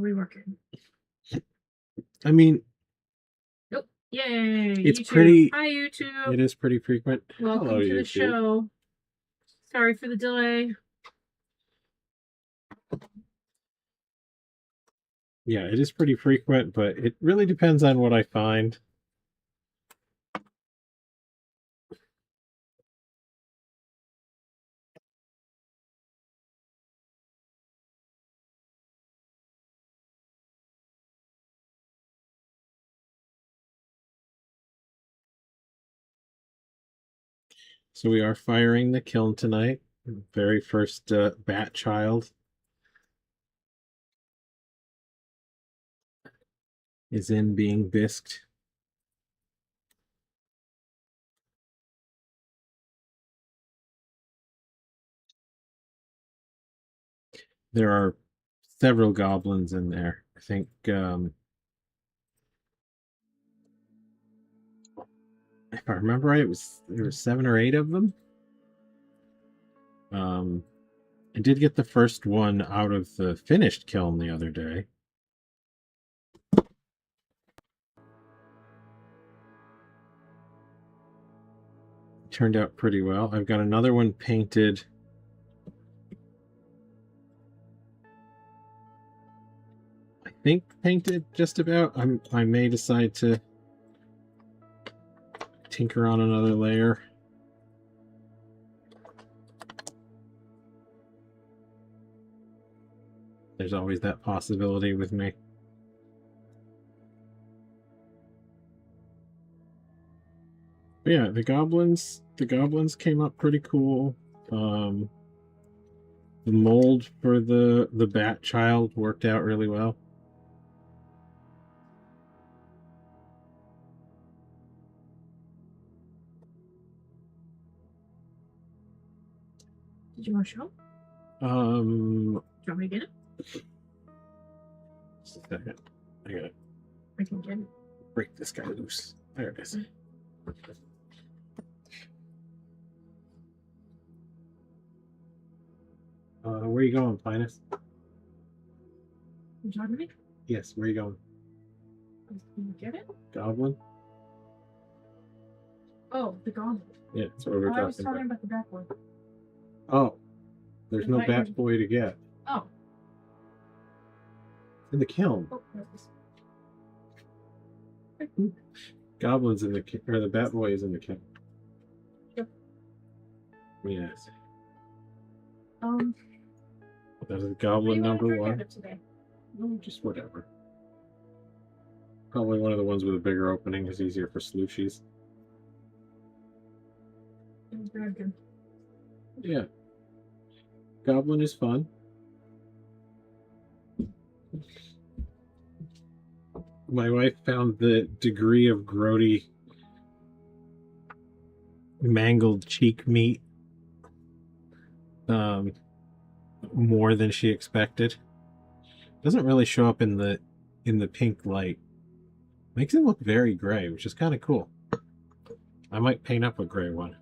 Are we working? I mean, Nope. Yay! it's YouTube. pretty. Hi, YouTube. It is pretty frequent. Welcome Hello, to YouTube. the show. Sorry for the delay. Yeah, it is pretty frequent, but it really depends on what I find. So we are firing the kiln tonight. Very first bat child is in being bisqued. There are several goblins in there. I think if I remember right, there were 7 or 8 of them. I did get the first one out of the finished kiln the other day. Turned out pretty well. I've got another one painted. I think painted just about. I may decide to tinker on another layer. There's always that possibility with me. But yeah, the goblins came up pretty cool. The mold for the bat child worked out really well. Did you want to show? Do you want me to get it? Just a second. I gotta can get it. break this guy loose. There it is. Where are you going, Pinus? You talking to me? Yes, where are you going? Can you get it? Goblin? Oh, the goblin. Yeah, that's what we're talking about. I was talking about the bat boy. Oh, there's no bat boy to get. Oh. In the kiln. Oh, there it is. Goblin's in the kiln, or the bat boy is in the kiln. Yep. Yes. That is What do goblin you want to number drink out 1. of today? No, just whatever. Probably one of the ones with a bigger opening is easier for slushies. Very good. Yeah. Goblin is fun. My wife found the degree of grody mangled cheek meat more than she expected. Doesn't really show up in the pink light. Makes it look very gray, which is kind of cool. I might paint up a gray one.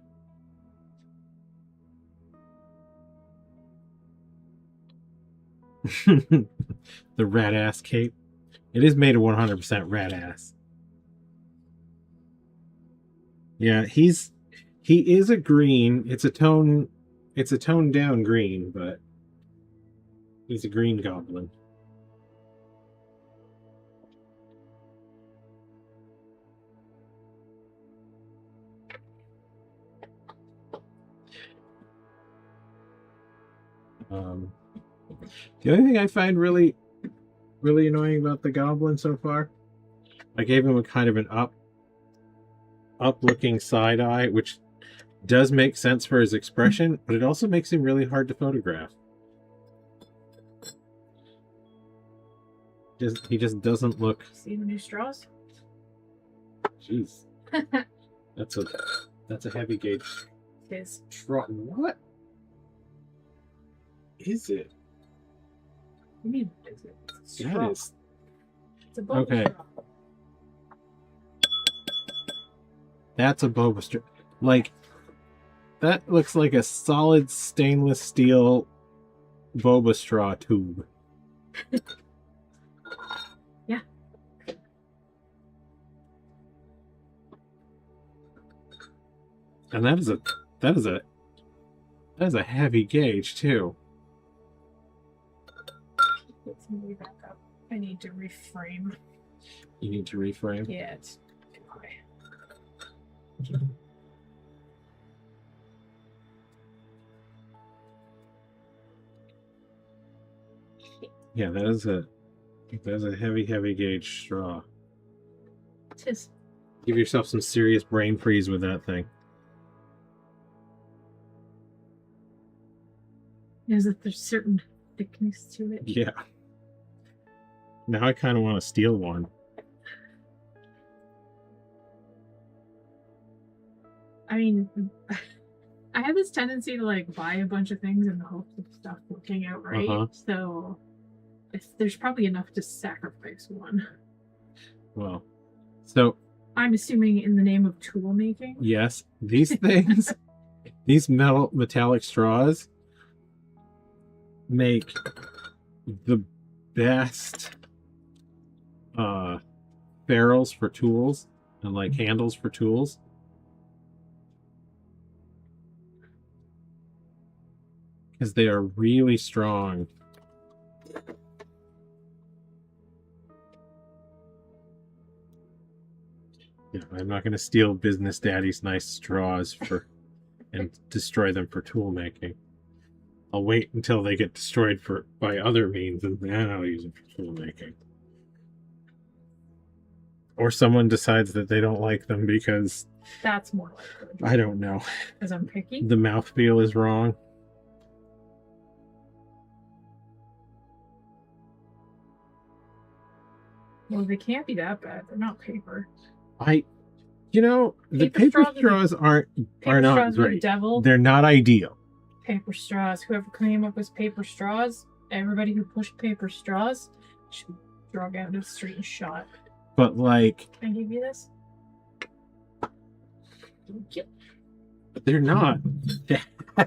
The rat ass cape. It is made of 100% rat ass. Yeah, he is a green. It's a toned down green, but he's a green goblin. The only thing I find really annoying about the goblin so far, I gave him a kind of an up looking side eye, which does make sense for his expression, but it also makes him really hard to photograph. He just doesn't look. See the new straws? Jeez. That's a heavy gauge. It is. What is it? What do you mean? It's a straw. That is. It's a boba Okay. straw. That's a boba straw. Like, that looks like a solid stainless steel boba straw tube. And that is a heavy gauge too. Let's move back up. I need to reframe. You need to reframe. Yeah, it's too high. Yeah, that is a heavy gauge straw. Tis. Give yourself some serious brain freeze with that thing. Is that there's certain thickness to it? Yeah. Now I kind of want to steal one. I mean, I have this tendency to like buy a bunch of things in the hopes of stuff working out right. So there's probably enough to sacrifice one. Well, so I'm assuming in the name of tool making. Yes, these things, these metallic straws make the best barrels for tools and like handles for tools. Because they are really strong. Yeah, I'm not going to steal Business Daddy's nice straws and destroy them for tool making. I'll wait until they get destroyed by other means, and then I'll use them for tool making. Or someone decides that they don't like them because... That's more likely. I don't know. Because I'm picky? The mouthfeel is wrong. Well, they can't be that bad. They're not paper. The paper straws are not great. Devil. They're not ideal. Paper straws. Whoever came up with paper straws, everybody who pushed paper straws should be dragged out into the street and shot. But like, can I give you this? Thank you. They're not.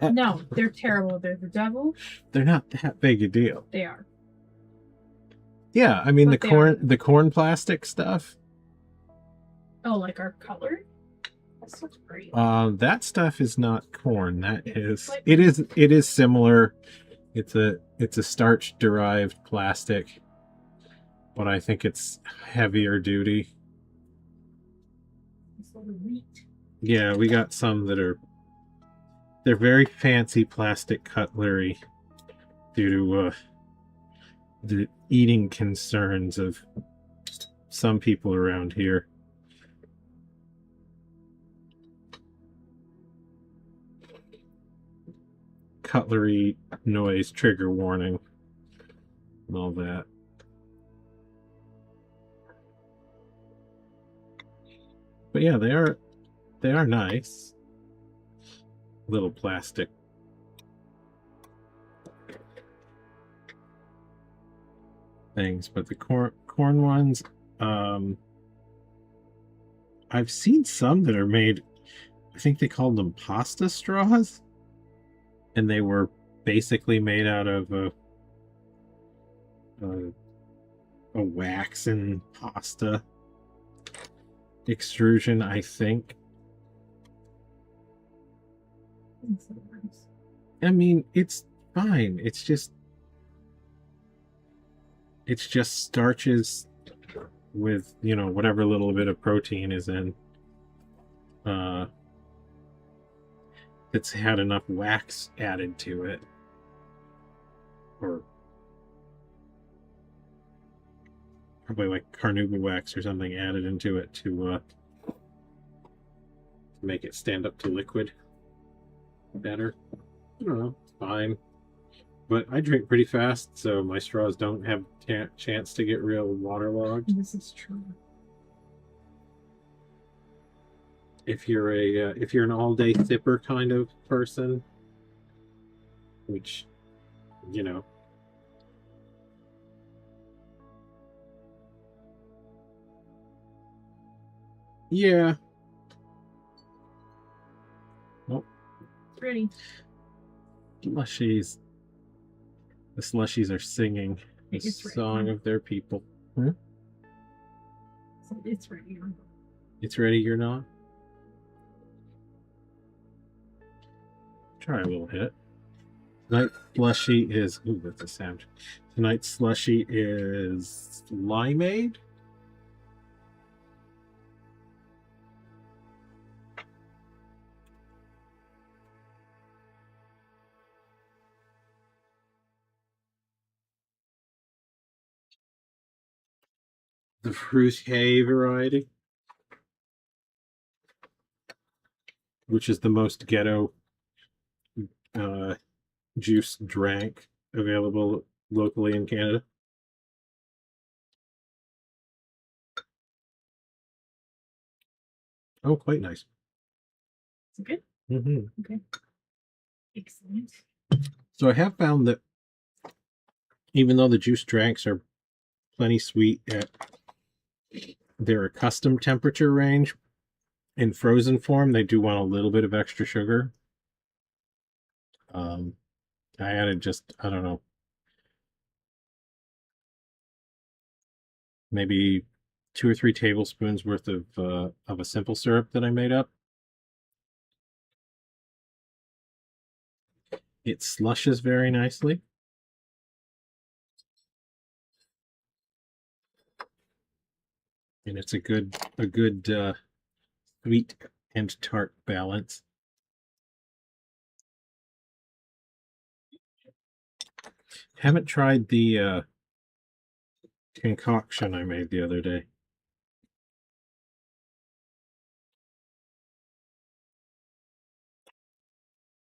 No, they're terrible. They're the devil. They're not that big a deal. They are. Yeah, I mean But the corn plastic stuff. Oh, like our color? That's so great. That stuff is not corn. That is it is similar. It's a starch derived plastic, but I think it's heavier duty. It's like wheat. Yeah, we got some they're very fancy plastic cutlery due to the eating concerns of some people around here. Cutlery noise trigger warning and all that. But yeah, they are nice little plastic things, but the corn ones, I've seen some that are made, I think they called them pasta straws, and they were basically made out of a wax and pasta extrusion, I think. I mean, it's fine. It's just starches with, whatever little bit of protein is in. It's had enough wax added to it. Or probably like carnauba wax or something added into it to make it stand up to liquid better. I don't know, it's fine. But I drink pretty fast, so my straws don't have chance to get real waterlogged. This is true. If you're an all-day sipper kind of person, which, yeah. Oh, Pretty. Slushies. The slushies are singing the song of their people. Hmm? So it's ready. It's ready, you're not? try a little hit. Tonight's slushy is... Ooh, that's a sound. Tonight's slushy is limeade. The fruitier variety, which is the most ghetto juice drank available locally in Canada. Oh, quite nice. Is it good? Mm-hmm. Okay. Excellent. So I have found that even though the juice drinks are plenty sweet at their accustomed temperature range, in frozen form, they do want a little bit of extra sugar. I added just, I don't know, maybe 2 or 3 tablespoons worth of a simple syrup that I made up. It slushes very nicely. And it's a good sweet and tart balance. Haven't tried the concoction I made the other day.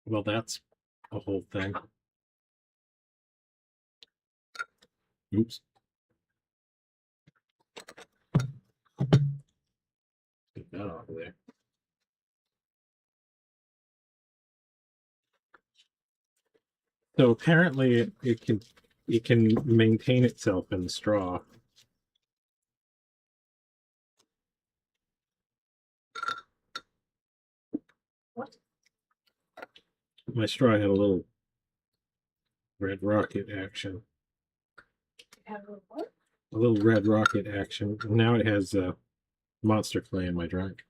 Well, that's a whole thing. Oops. Get that off of there. So apparently it can maintain itself in the straw. What? My straw had a little red rocket action. Have a what? A little red rocket action. Now it has monster clay in my drink.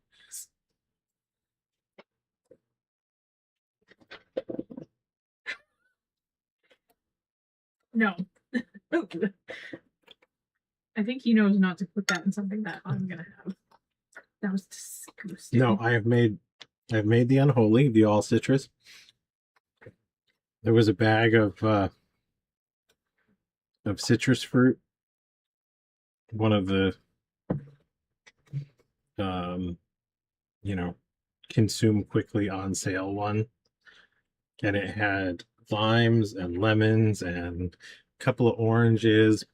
No. I think he knows not to put that in something that I'm gonna have. That was disgusting. No, I've made the unholy, the all citrus. There was a bag of citrus fruit. One of the you know, consume quickly on sale one. And it had limes and lemons and a couple of oranges.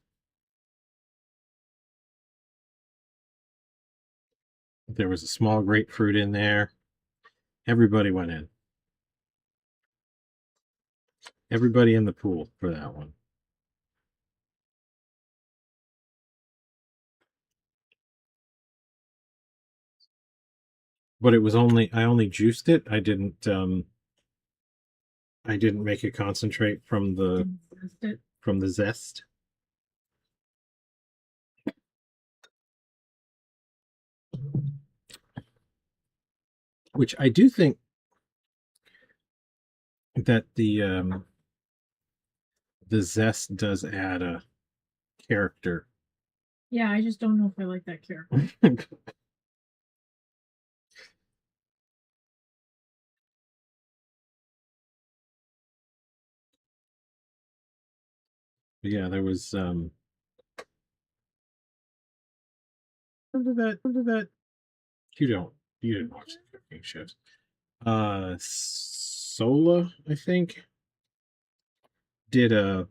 There was a small grapefruit in there. Everybody went in. Everybody in the pool for that one. But it was I only juiced it. I didn't make a concentrate from the zest. Which I do think that the zest does add a character. Yeah, I just don't know if I like that character. Yeah, there was remember that you didn't watch the cooking shows. Sola, I think, did a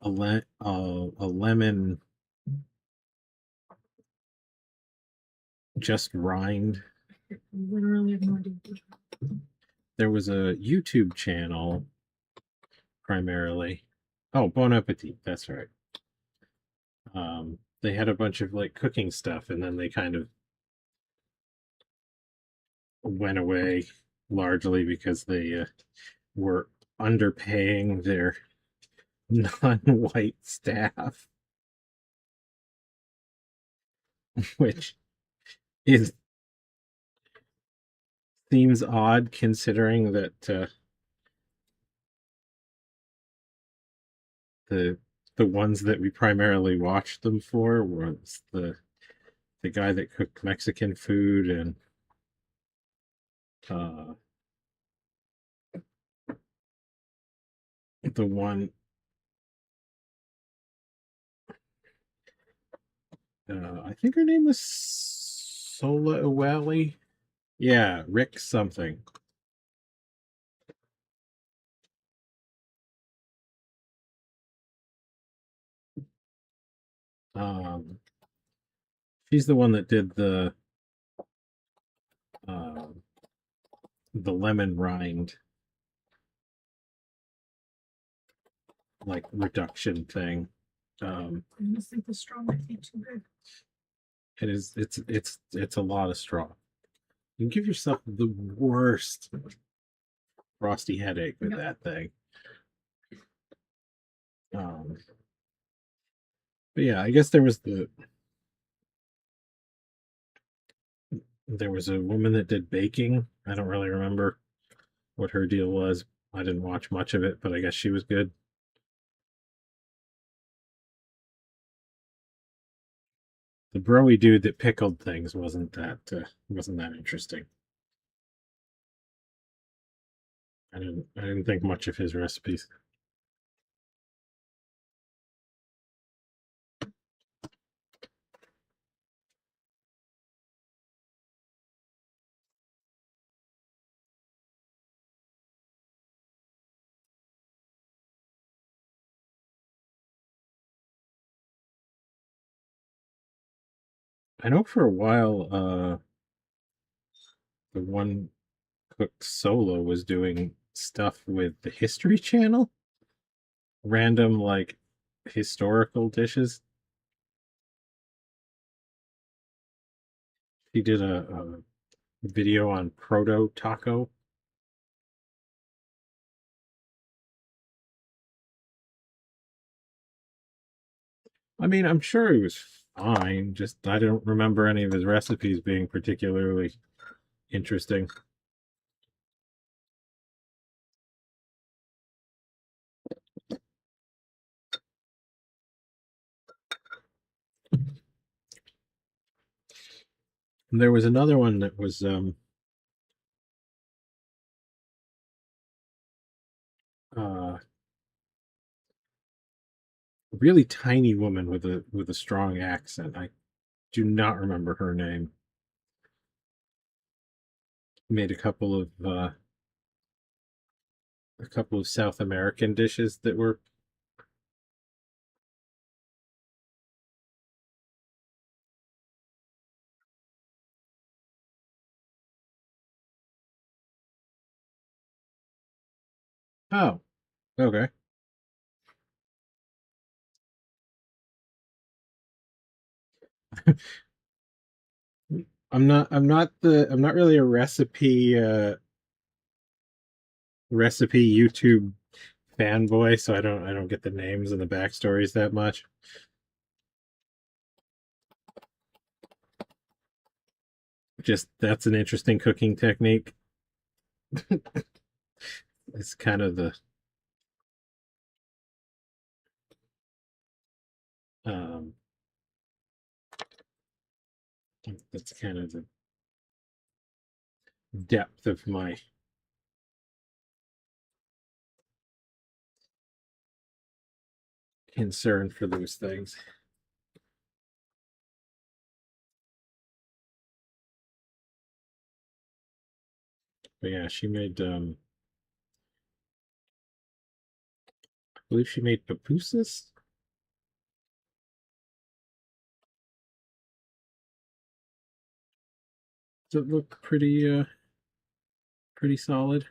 lemon just rind. Literally have no idea. There was a YouTube channel primarily. Oh, Bon Appetit, that's right. They had a bunch of like cooking stuff, and then they kind of went away largely because they were underpaying their non-white staff, which is seems odd considering that the ones that we primarily watched them for was the guy that cooked Mexican food and uh, the one I think her name was Sola Awali. Yeah, Rick something. Um, she's the one that did uh, the lemon rind like reduction thing. I just think the straw might be too big. It's a lot of straw. You can give yourself the worst frosty headache with that thing. Um, but yeah, I guess there was a woman that did baking. I don't really remember what her deal was. I didn't watch much of it, but I guess she was good. The broy dude that pickled things wasn't that interesting. I didn't think much of his recipes. I know for a while, the one cook solo was doing stuff with the History Channel, random like historical dishes. He did a video on proto taco. I mean, I'm sure he was fine. Just I don't remember any of his recipes being particularly interesting. And there was another one that was uh really tiny woman with a strong accent. I do not remember her name. Made a couple of South American dishes that were oh, okay. I'm not really a recipe YouTube fanboy, so I don't get the names and the backstories that much. Just that's an interesting cooking technique. It's kind of the um that's kind of the depth of my concern for those things. But yeah, she made I believe she made pupusas. Does it look pretty solid?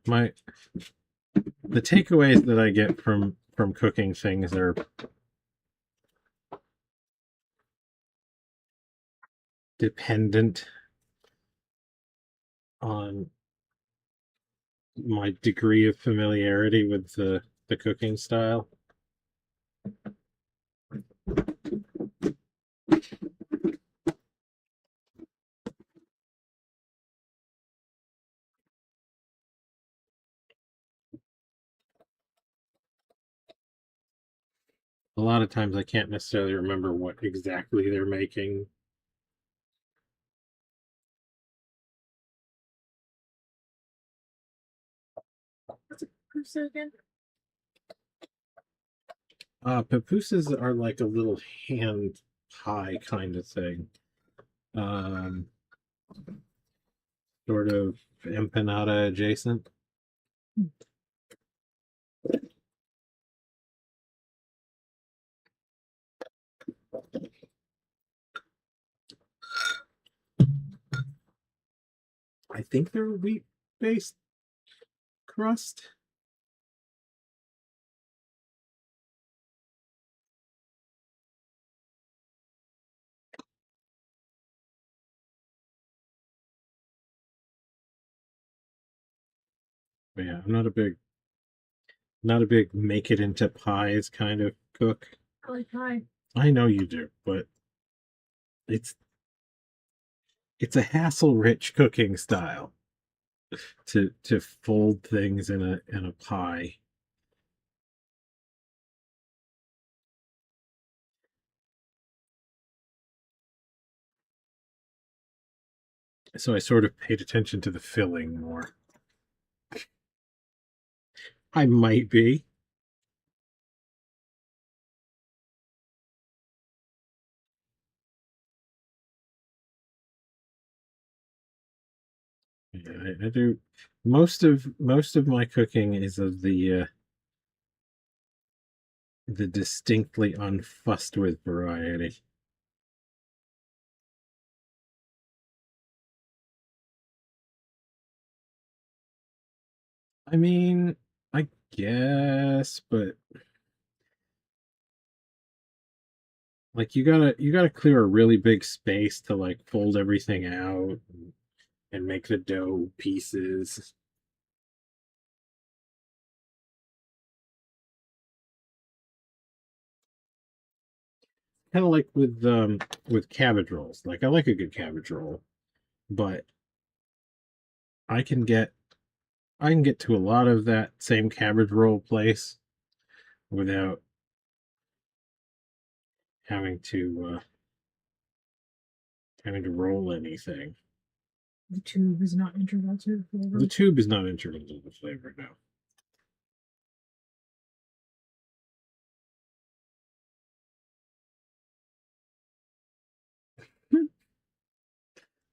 My the takeaways that I get from cooking things are dependent on my degree of familiarity with the cooking style. A lot of times I can't necessarily remember what exactly they're making. What's a pusa again? Pupusas are like a little hand pie kind of thing. Um, sort of empanada adjacent. I think they're wheat based crust. But yeah, I'm not a big make it into pies kind of cook. I like pie. I know you do, but it's it's a hassle rich cooking style to fold things in a pie. So I sort of paid attention to the filling more. I might be. Yeah, I do. Most of my cooking is of the distinctly unfussed with variety. I mean, I guess, but like you gotta clear a really big space to like fold everything out and make the dough pieces. Kind of like with cabbage rolls. Like I like a good cabbage roll, but I can get I can get to a lot of that same cabbage roll place without having to roll anything. The tube is not integral to the flavor. The tube is not integral to the flavor now.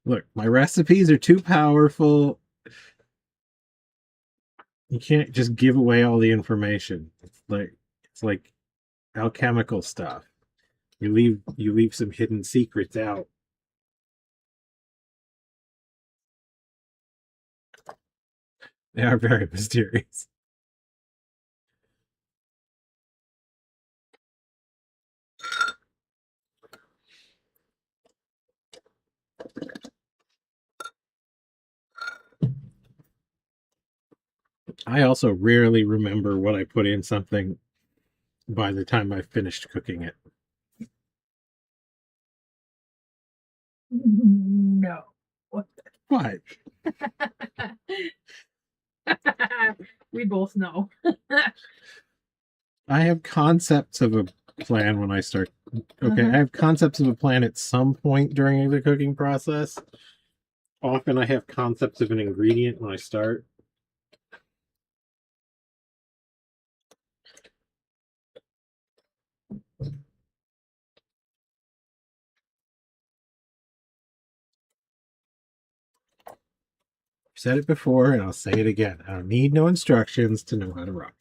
Look, my recipes are too powerful. You can't just give away all the information. It's like alchemical stuff. You leave some hidden secrets out. They are very mysterious. I also rarely remember what I put in something by the time I finished cooking it. No. What? Why? We both know. I have concepts of a plan when I start. Okay, I have concepts of a plan at some point during the cooking process. Often I have concepts of an ingredient when I start. I've said it before and I'll say it again. I don't need no instructions to know how to rock.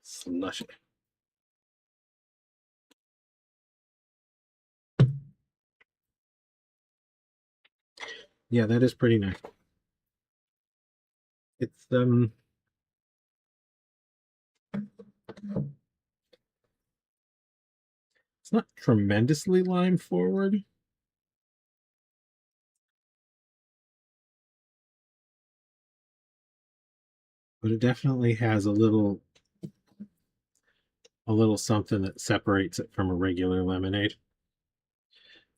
Slushy. Yeah, that is pretty nice. It's it's not tremendously line forward. But it definitely has a little something that separates it from a regular lemonade.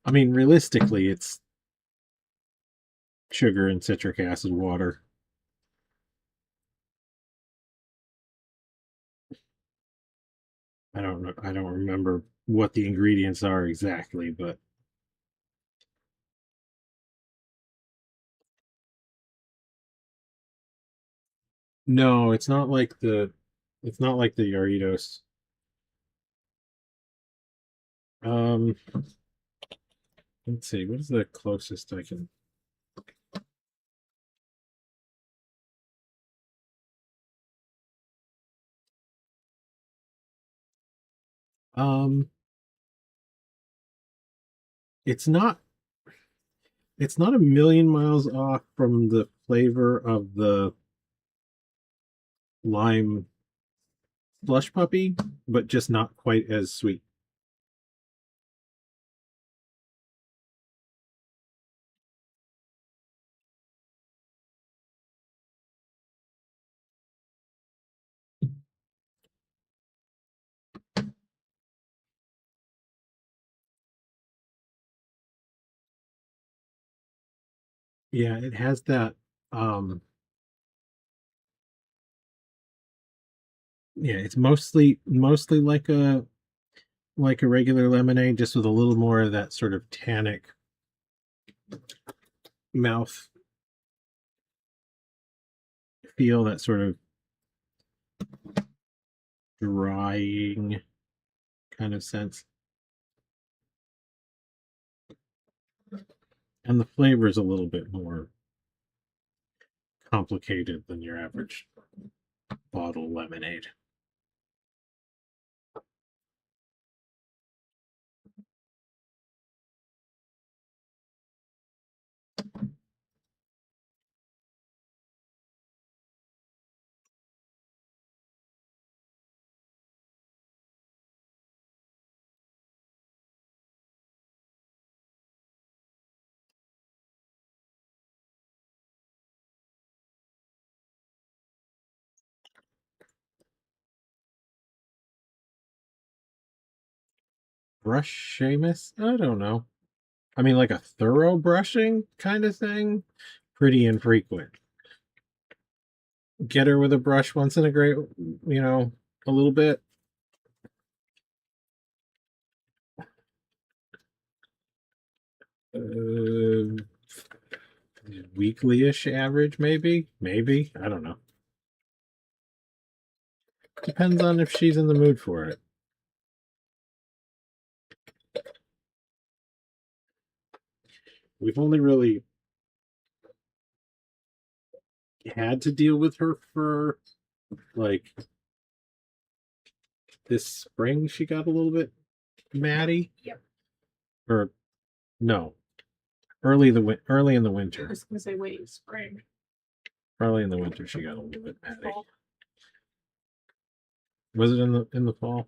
I mean, realistically, it's sugar and citric acid water. I don't remember what the ingredients are exactly, but no, it's not like the Doritos. Um, let's see, what is the closest I can. Um, it's not a million miles off from the flavor of the lime slush puppy, but just not quite as sweet. Yeah, it has that yeah, it's mostly like a regular lemonade, just with a little more of that sort of tannic mouth feel, that sort of drying kind of sense. And the flavor is a little bit more complicated than your average bottle lemonade. Brush Seamus? I don't know. I mean, like a thorough brushing kind of thing? Pretty infrequent. Get her with a brush once in a great, a little bit. Uh, Weekly-ish average, maybe. I don't know. Depends on if she's in the mood for it. We've only really had to deal with her for like this spring. She got a little bit matty. Yep. Or no, early in the winter. I was gonna say wait, spring. Early in the winter, she got a little bit matty. Was it in the fall?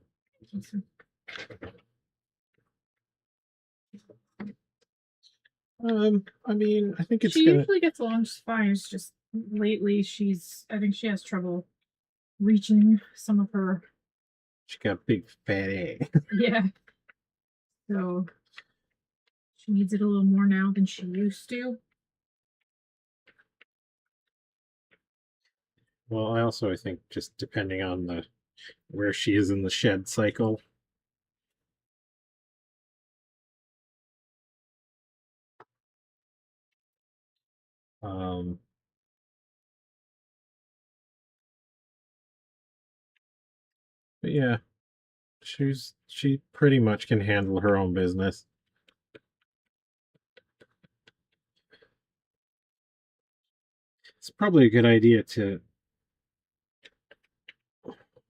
I mean, I think it's She gonna. usually gets along just fine. It's just lately I think she has trouble reaching some of her. She got big fat ass. Yeah. So she needs it a little more now than she used to. Well, I think just depending on the where she is in the shed cycle. Um, but yeah, she pretty much can handle her own business. It's probably a good idea to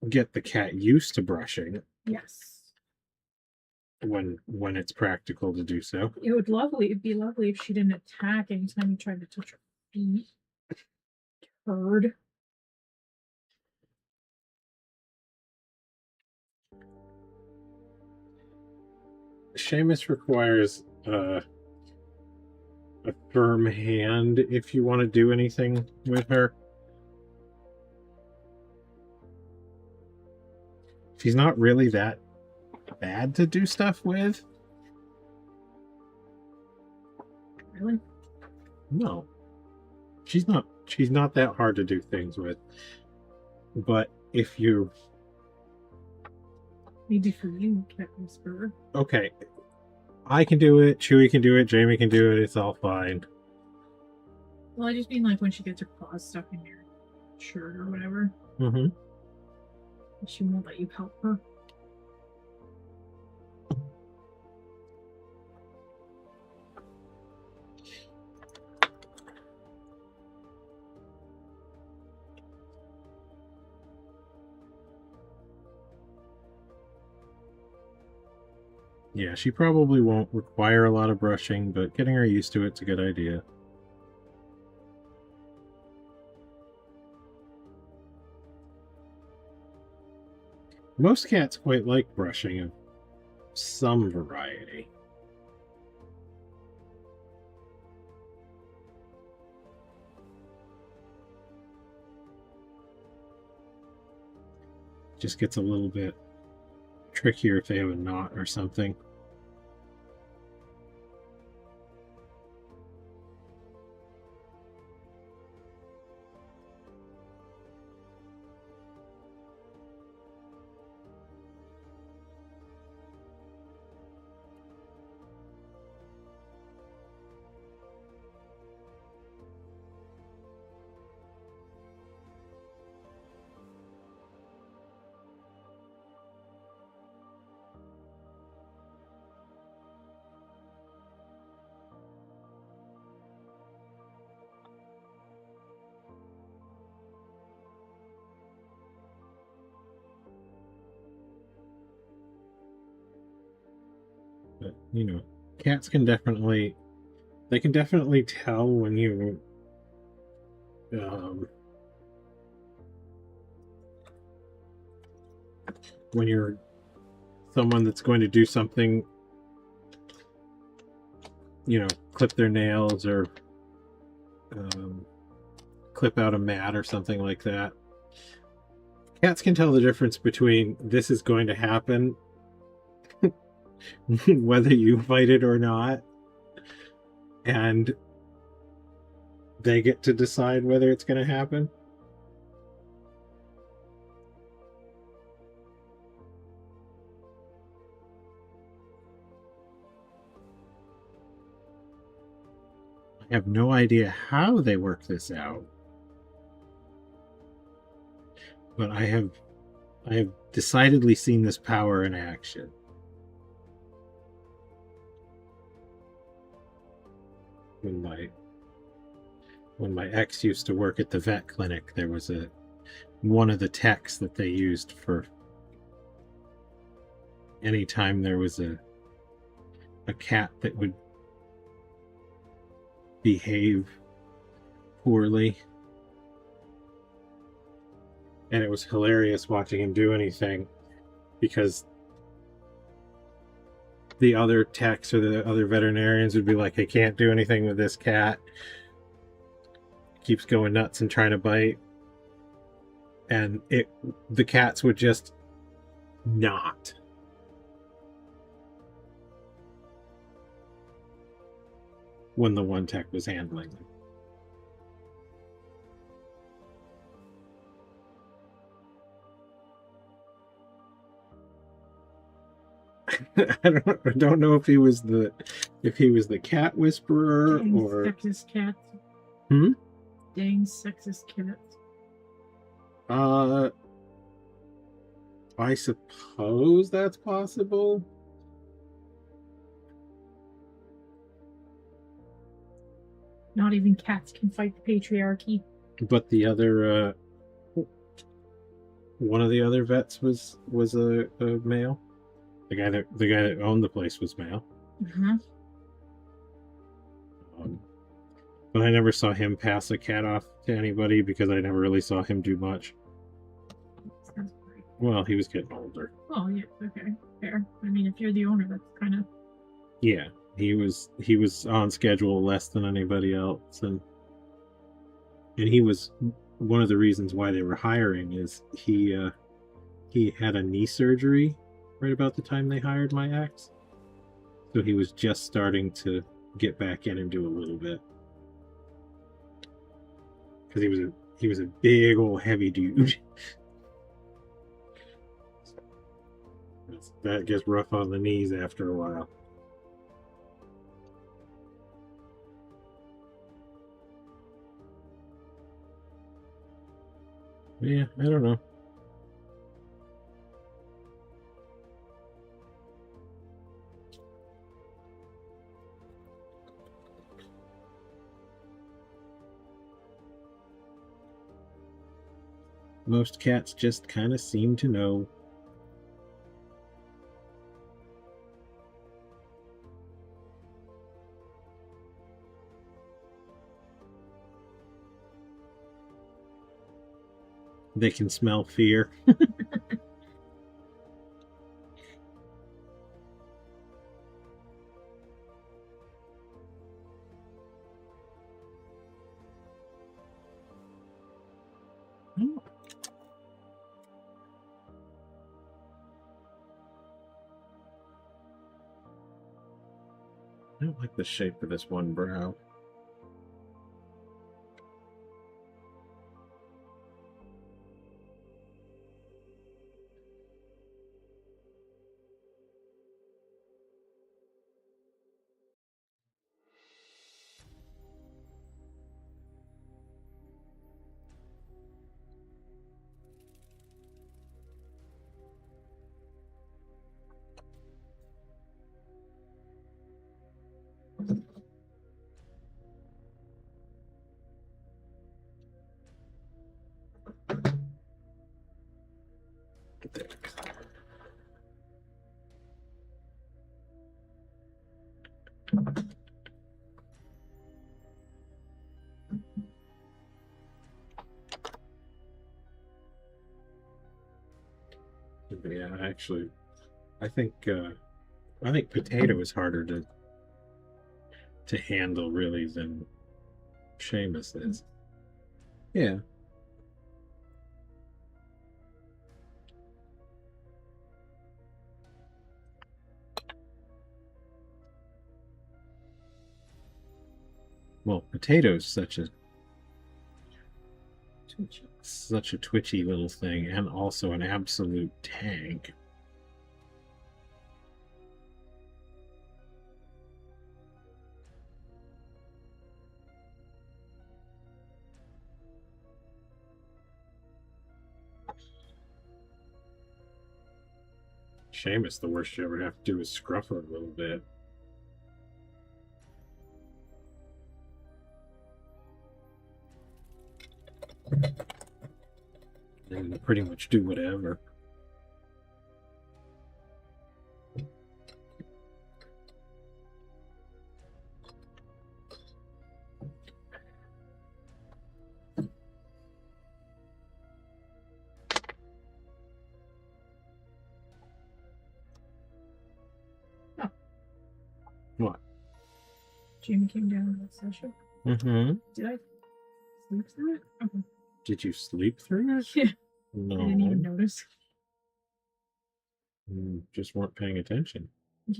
get the cat used to brushing. Yes. when it's practical to do so. It'd be lovely if she didn't attack anytime you tried to touch her feet. Bird. Seamus requires a firm hand if you want to do anything with her. She's not really that bad to do stuff with. Really? No. She's not that hard to do things with. But if you... Maybe for you, Cat Whisperer. Okay. I can do it, Chewie can do it, Jamie can do it, it's all fine. Well, I just mean like when she gets her claws stuck in your shirt or whatever. Mm-hmm. She won't let you help her. Yeah, she probably won't require a lot of brushing, but getting her used to it's a good idea. Most cats quite like brushing of some variety. Just gets a little bit trickier if they have a knot or something. But, you know, cats can definitely tell when you're someone that's going to do something, you know, clip their nails or clip out a mat or something like that. Cats can tell the difference between this is going to happen whether you fight it or not, and they get to decide whether it's going to happen. I have no idea how they work this out, but I have decidedly seen this power in action. When my ex used to work at the vet clinic, there was one of the techs that they used for anytime there was a cat that would behave poorly. And it was hilarious watching him do anything, because the other techs or the other veterinarians would be like, I can't do anything with this cat. Keeps going nuts and trying to bite. And the cats would just not. When the one tech was handling them. I don't know if he was the cat whisperer. Dang or sexist cat. Hmm? Dang sexist cat. I suppose that's possible. Not even cats can fight the patriarchy. But the other one of the other vets was a male. The guy that owned the place was male. Mm-hmm. But I never saw him pass a cat off to anybody because I never really saw him do much. Well, he was getting older. Oh yeah, okay, fair. I mean, if you're the owner, that's kind of. Yeah, he was on schedule less than anybody else, and he was one of the reasons why they were hiring is he had a knee surgery right about the time they hired my ex, so he was just starting to get back in and do a little bit because he was a big old heavy dude. That gets rough on the knees after a while. Yeah, I don't know. Most cats just kind of seem to know. They can smell fear. I don't like the shape of this one brow. There. Yeah, actually, I think potato is harder to handle really than Seamus is. Yeah. Well, potato's such a twitchy little thing, and also an absolute tank. Seamus, the worst you ever have to do is scruff her a little bit. And pretty much do whatever. Oh. What? Jamie came down in that session. Mm-hmm. Did I sleep through it? Okay. Did you sleep through it? Yeah. No. I didn't even notice. You just weren't paying attention.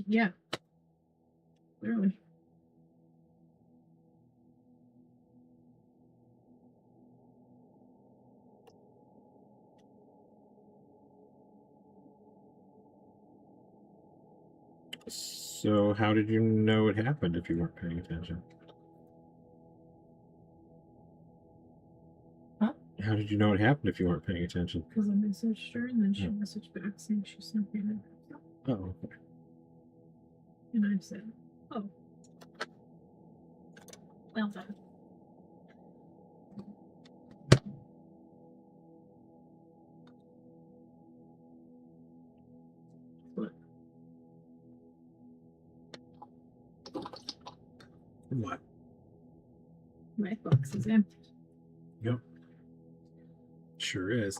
Yeah. Clearly. So how did you know it happened if you weren't paying attention? Huh? How did you know it happened if you weren't paying attention? Because I messaged her and then she messaged back saying she's sleeping. Oh, okay. And I said, oh. Well done. What? What? My box is empty. Yep. Sure is.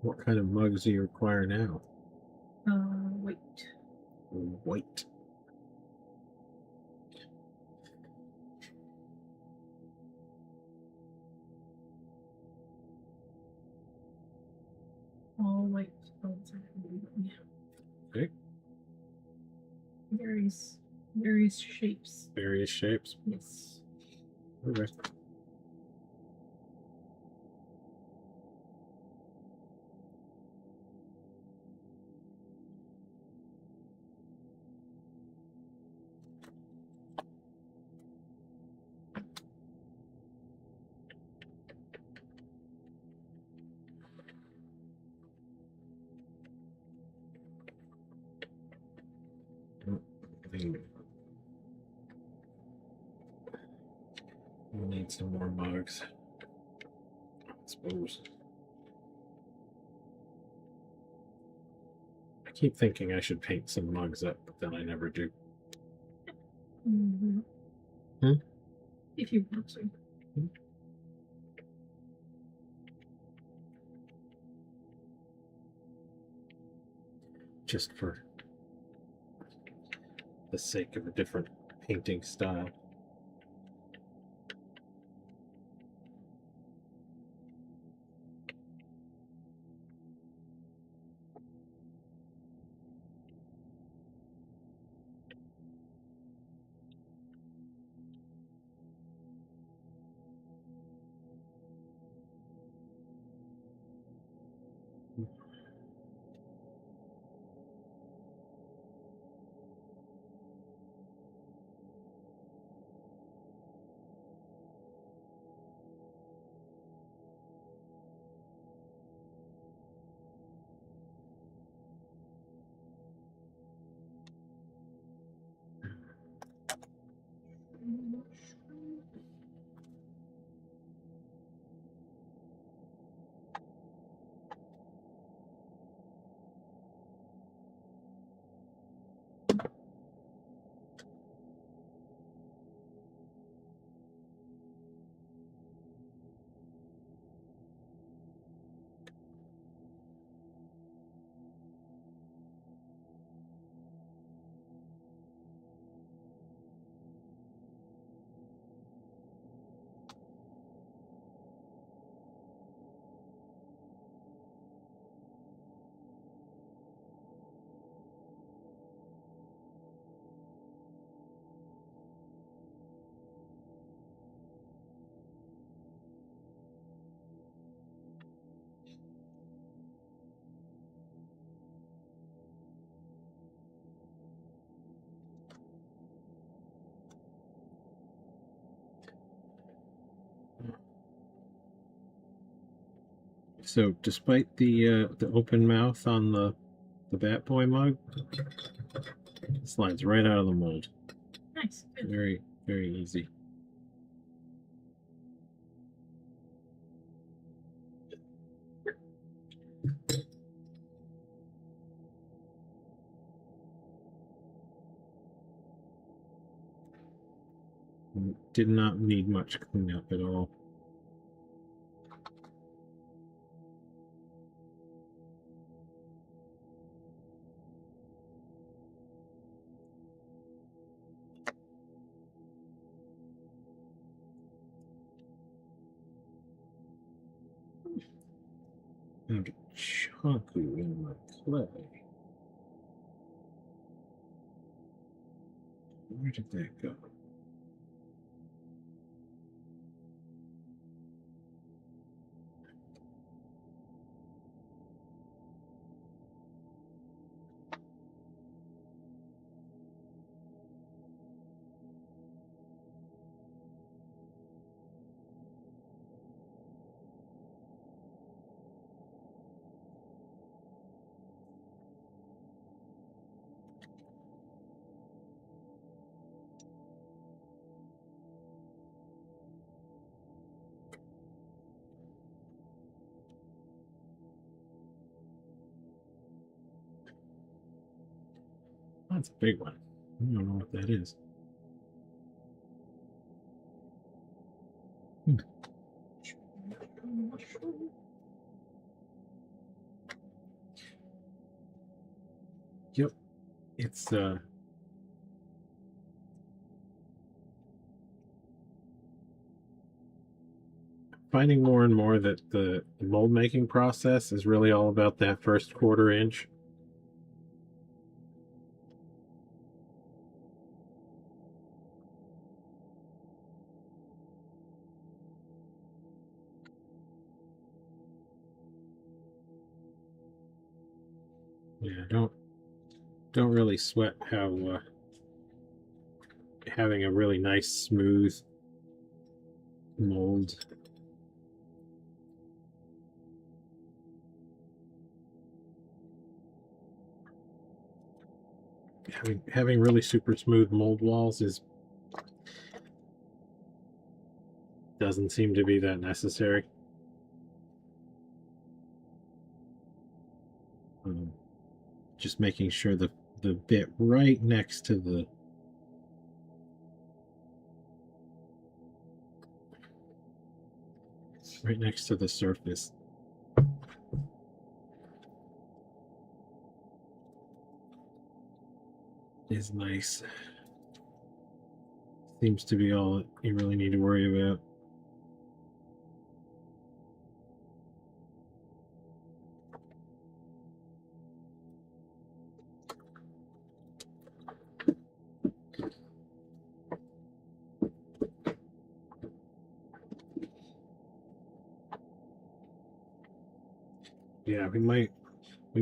What kind of mugs do you require now? Wait. White. All white. Oh, sorry. Yeah. Okay. Various shapes. Various shapes. Yes. Okay. We need some more mugs, I suppose. I keep thinking I should paint some mugs up, but then I never do. Mm-hmm. If you want to. Just for the sake of a different painting style. So, despite the open mouth on the Bat Boy mug, slides right out of the mold. Nice. Good. Very, very easy. Did not need much cleanup at all. Found a chaku in my clay. Where did that go? That's a big one. I don't know what that is. Yep, it's finding more and more that the mold making process is really all about that first 1/4 inch. Yeah, don't really sweat how having a really nice smooth mold. Having really super smooth mold walls doesn't seem to be that necessary. Just making sure the bit right next to the surface is nice. Seems to be all you really need to worry about. Yeah, we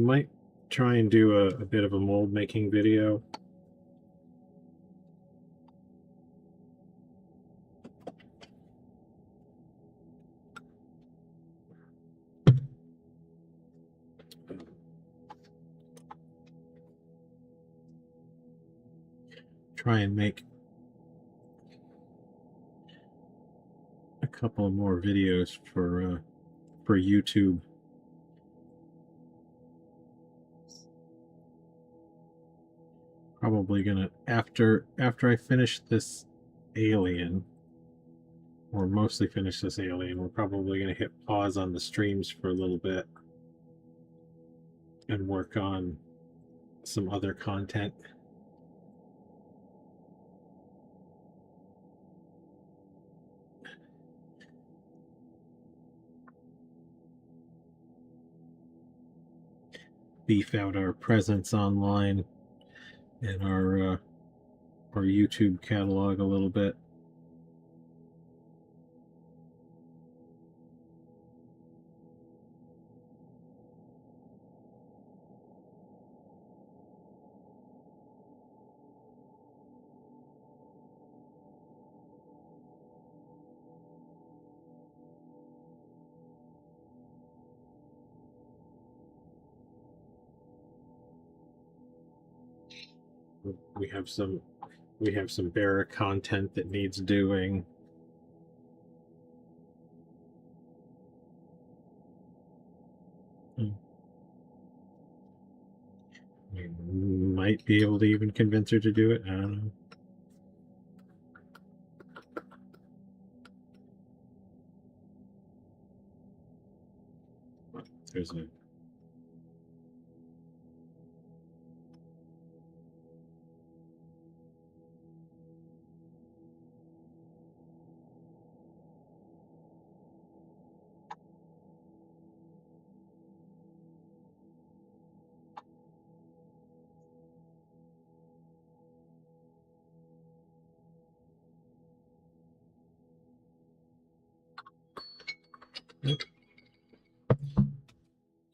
might try and do a bit of a mold making video. Try and make a couple more videos for YouTube. Probably gonna after I finish this alien, or mostly finish this alien, we're probably gonna hit pause on the streams for a little bit and work on some other content. Beef out our presence online and our YouTube catalog a little bit. We have some bearer content that needs doing. We might be able to even convince her to do it. I don't know. There's a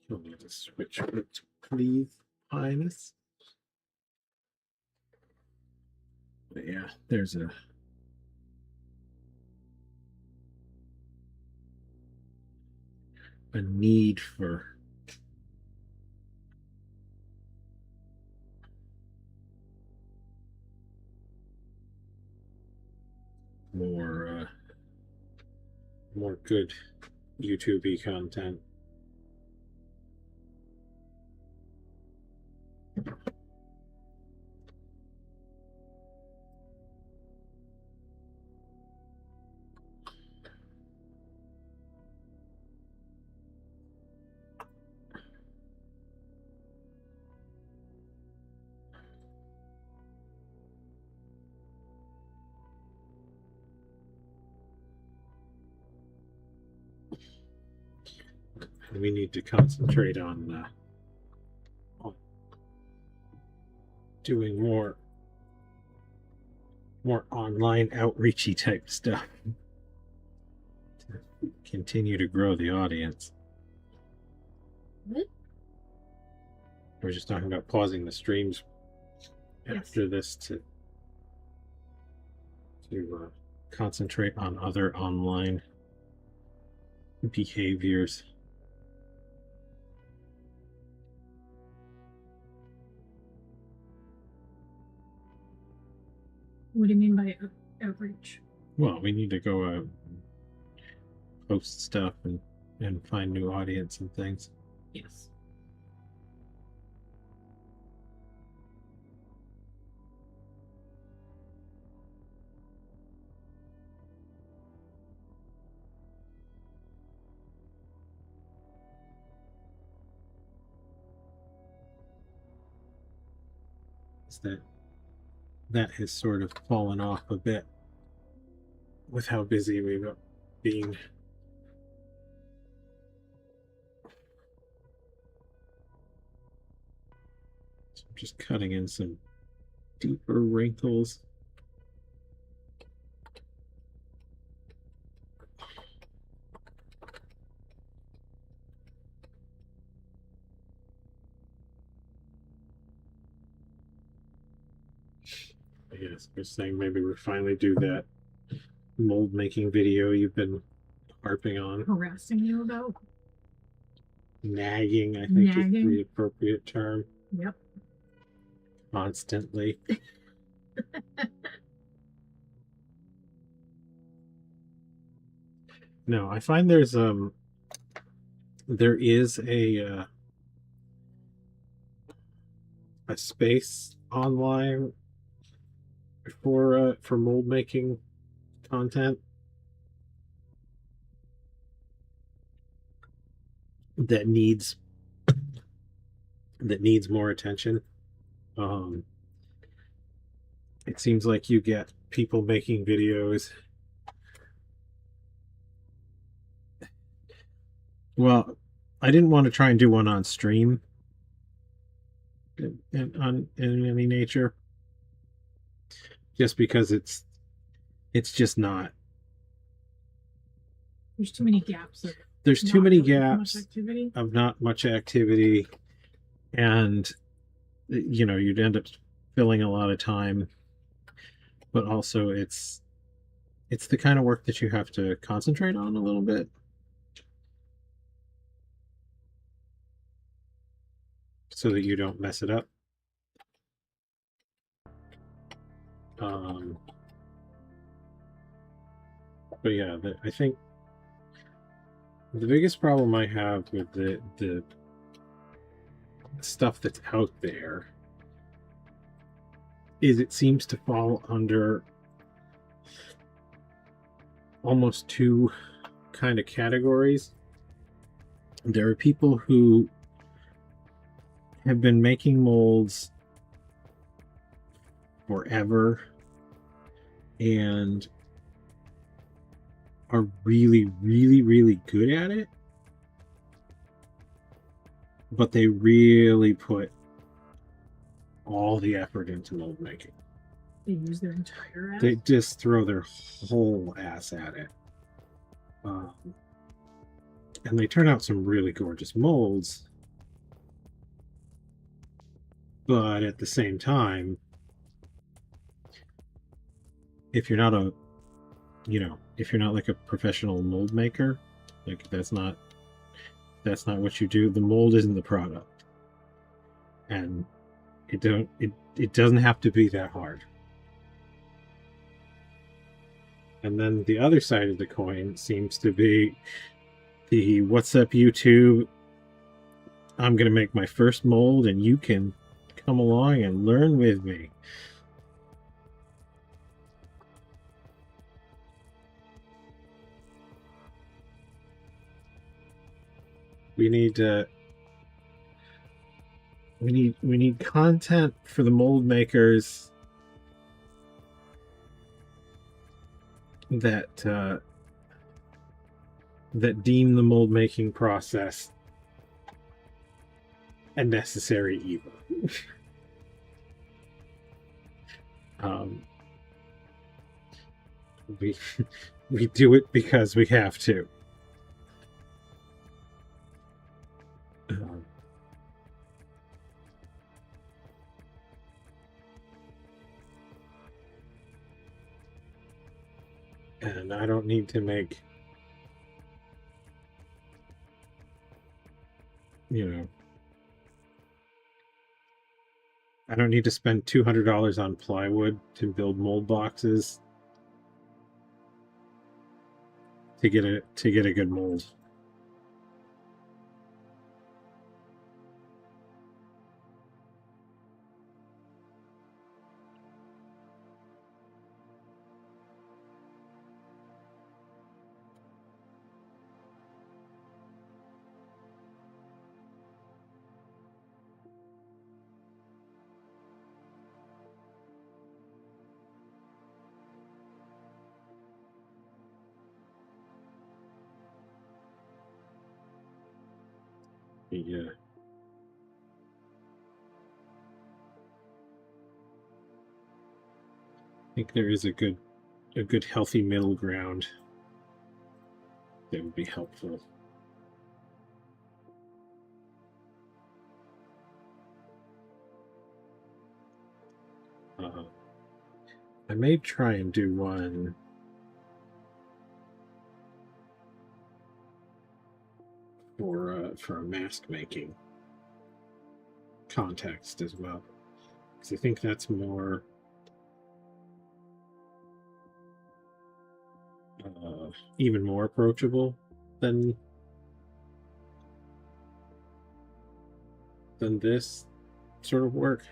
You'll need to switch it, please, Highness. But yeah, there's a need for more good YouTube-y content. we need to concentrate on doing more online outreachy type stuff to continue to grow the audience. What? We're just talking about pausing the streams after this to concentrate on other online behaviors. What do you mean by outreach? Well, we need to go out, post stuff, and find new audience and things. Yes. That has sort of fallen off a bit with how busy we've been. So I'm just cutting in some deeper wrinkles. Yes, we're saying maybe we finally do that mold making video you've been harping on. Harassing you about? Nagging, I think, is the appropriate term. Yep. Constantly. No, I find there is a space online for mold making content that needs more attention. It seems like you get people making videos. Well, I didn't want to try and do one on stream in any nature, just because it's just not. There's too many gaps. There's too many gaps of not much activity, and you'd end up filling a lot of time. But also, it's the kind of work that you have to concentrate on a little bit. So that you don't mess it up. But yeah, I think the biggest problem I have with the stuff that's out there is it seems to fall under almost two kind of categories. There are people who have been making molds forever and are really, really, really good at it, but they really put all the effort into mold making. They use their entire ass? They just throw their whole ass at it. And they turn out some really gorgeous molds. But at the same time, if you're not like a professional mold maker, like that's not what you do. The mold isn't the product. And it doesn't have to be that hard. And then the other side of the coin seems to be the "What's up, YouTube? I'm going to make my first mold and you can come along and learn with me." We need content for the mold makers that deem the mold making process a necessary evil. We we do it because we have to. And I don't need to make, I don't need to spend $200 on plywood to build mold boxes to get a good mold. Yeah. I think there is a good healthy middle ground that would be helpful. I may try and do one for a mask making context as well, because I think that's more even more approachable than this sort of work.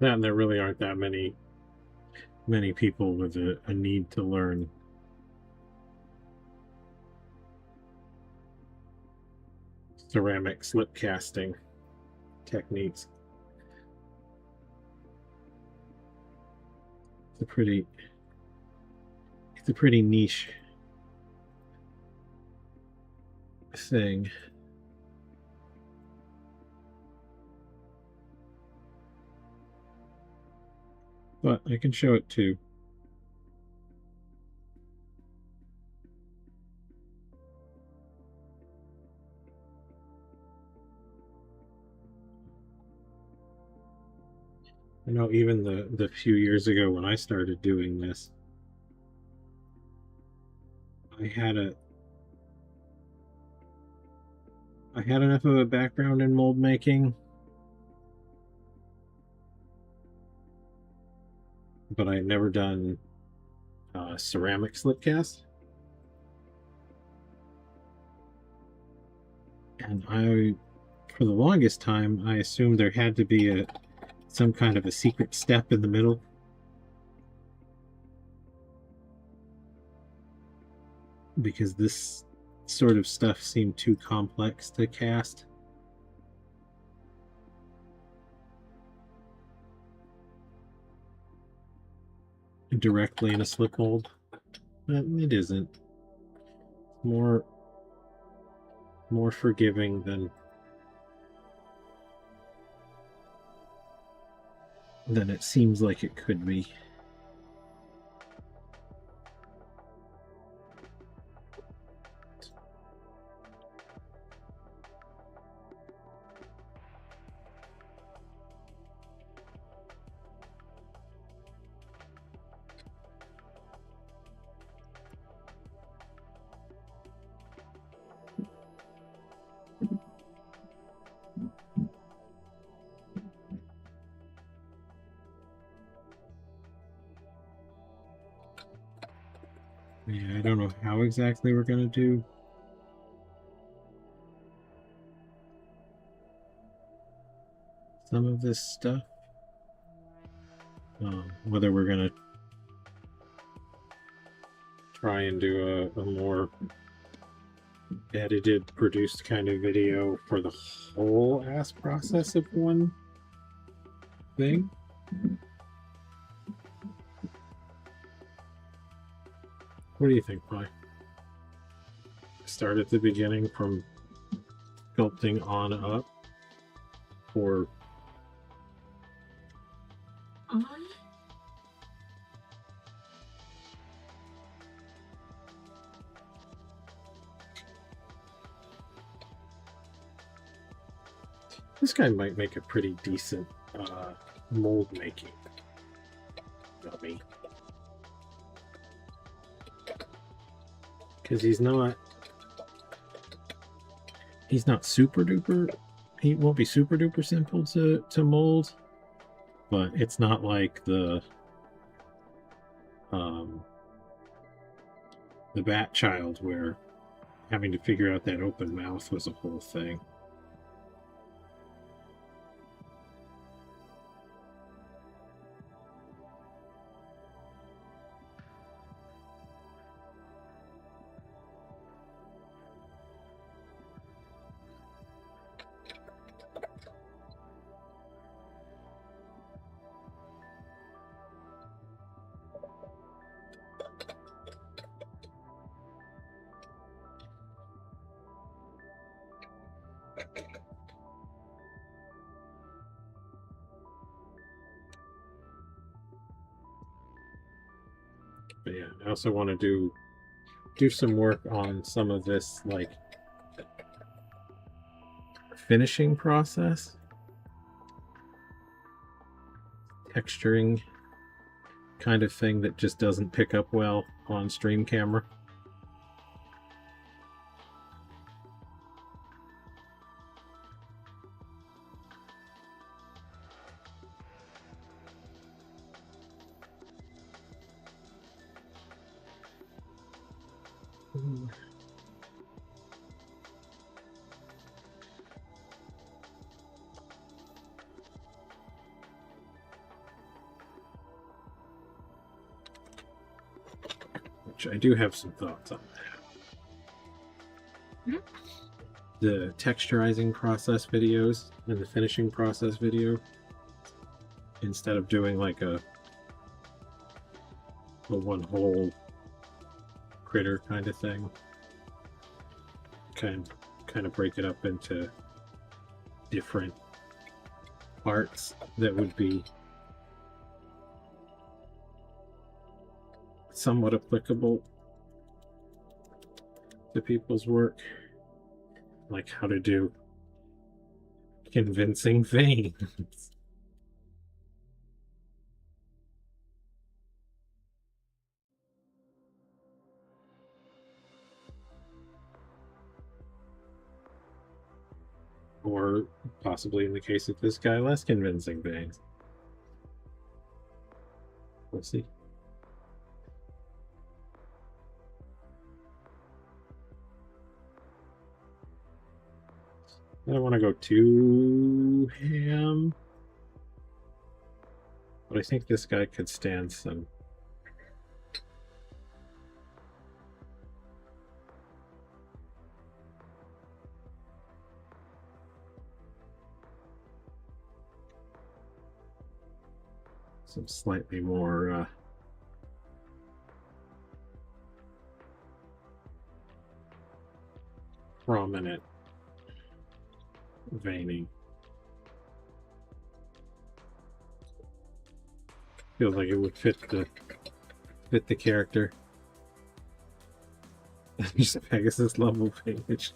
And there really aren't that many people with a need to learn ceramic slip casting techniques. It's a pretty niche thing. But I can show it too. I know even the few years ago when I started doing this, I had enough of a background in mold making, but I had never done ceramic slip cast. And for the longest time, I assumed there had to be some kind of a secret step in the middle. Because this sort of stuff seemed too complex to cast. Directly in a slip mold. But it isn't. More forgiving than it seems like it could be. Yeah, I don't know how exactly we're going to do some of this stuff. Whether we're going to try and do a more edited, produced kind of video for the whole ass process of one thing. What do you think, Pi? Start at the beginning from sculpting on up, or this guy might make a pretty decent mold making dummy, because he's not super duper. He won't be super duper simple to mold, but it's not like the Bat Child, where having to figure out that open mouth was a whole thing. But yeah, I also want to do some work on some of this, like, finishing process, texturing kind of thing that just doesn't pick up well on stream camera. Which I do have some thoughts on that. Mm-hmm. The texturizing process videos and the finishing process video, instead of doing like a one whole critter kind of thing, kind of break it up into different parts that would be somewhat applicable to people's work, like how to do convincing veins. Or possibly, in the case of this guy, less convincing veins. We'll see. I don't want to go too ham, but I think this guy could stand some slightly more prominent veining. Feels like it would fit the character. Just a Pegasus level page.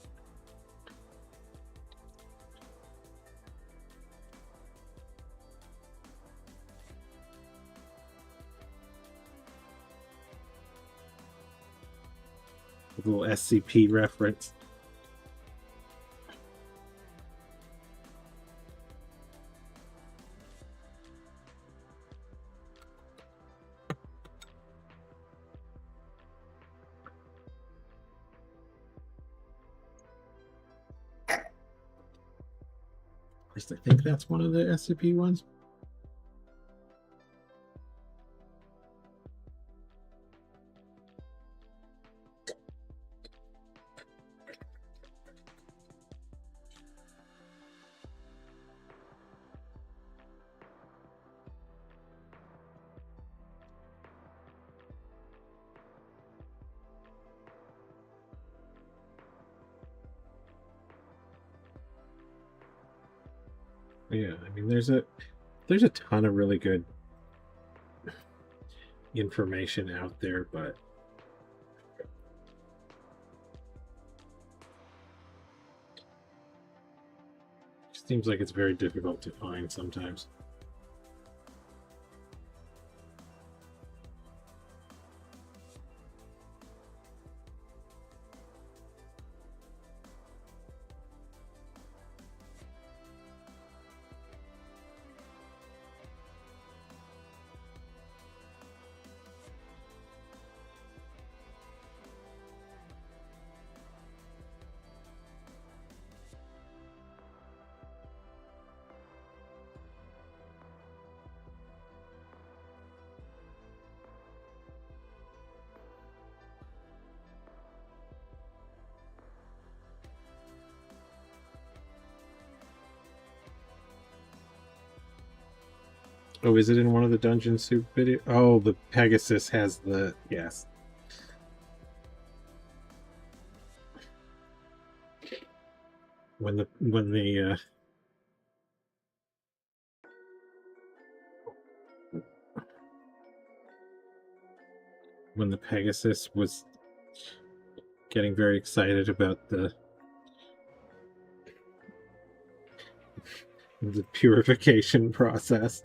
A little SCP reference. At least I think that's one of the SCP ones. Yeah, I mean, there's a ton of really good information out there, but it seems like it's very difficult to find sometimes. Oh, is it in one of the Dungeon Soup video? Oh, the Pegasus has the yes. When the when the Pegasus was getting very excited about the purification process.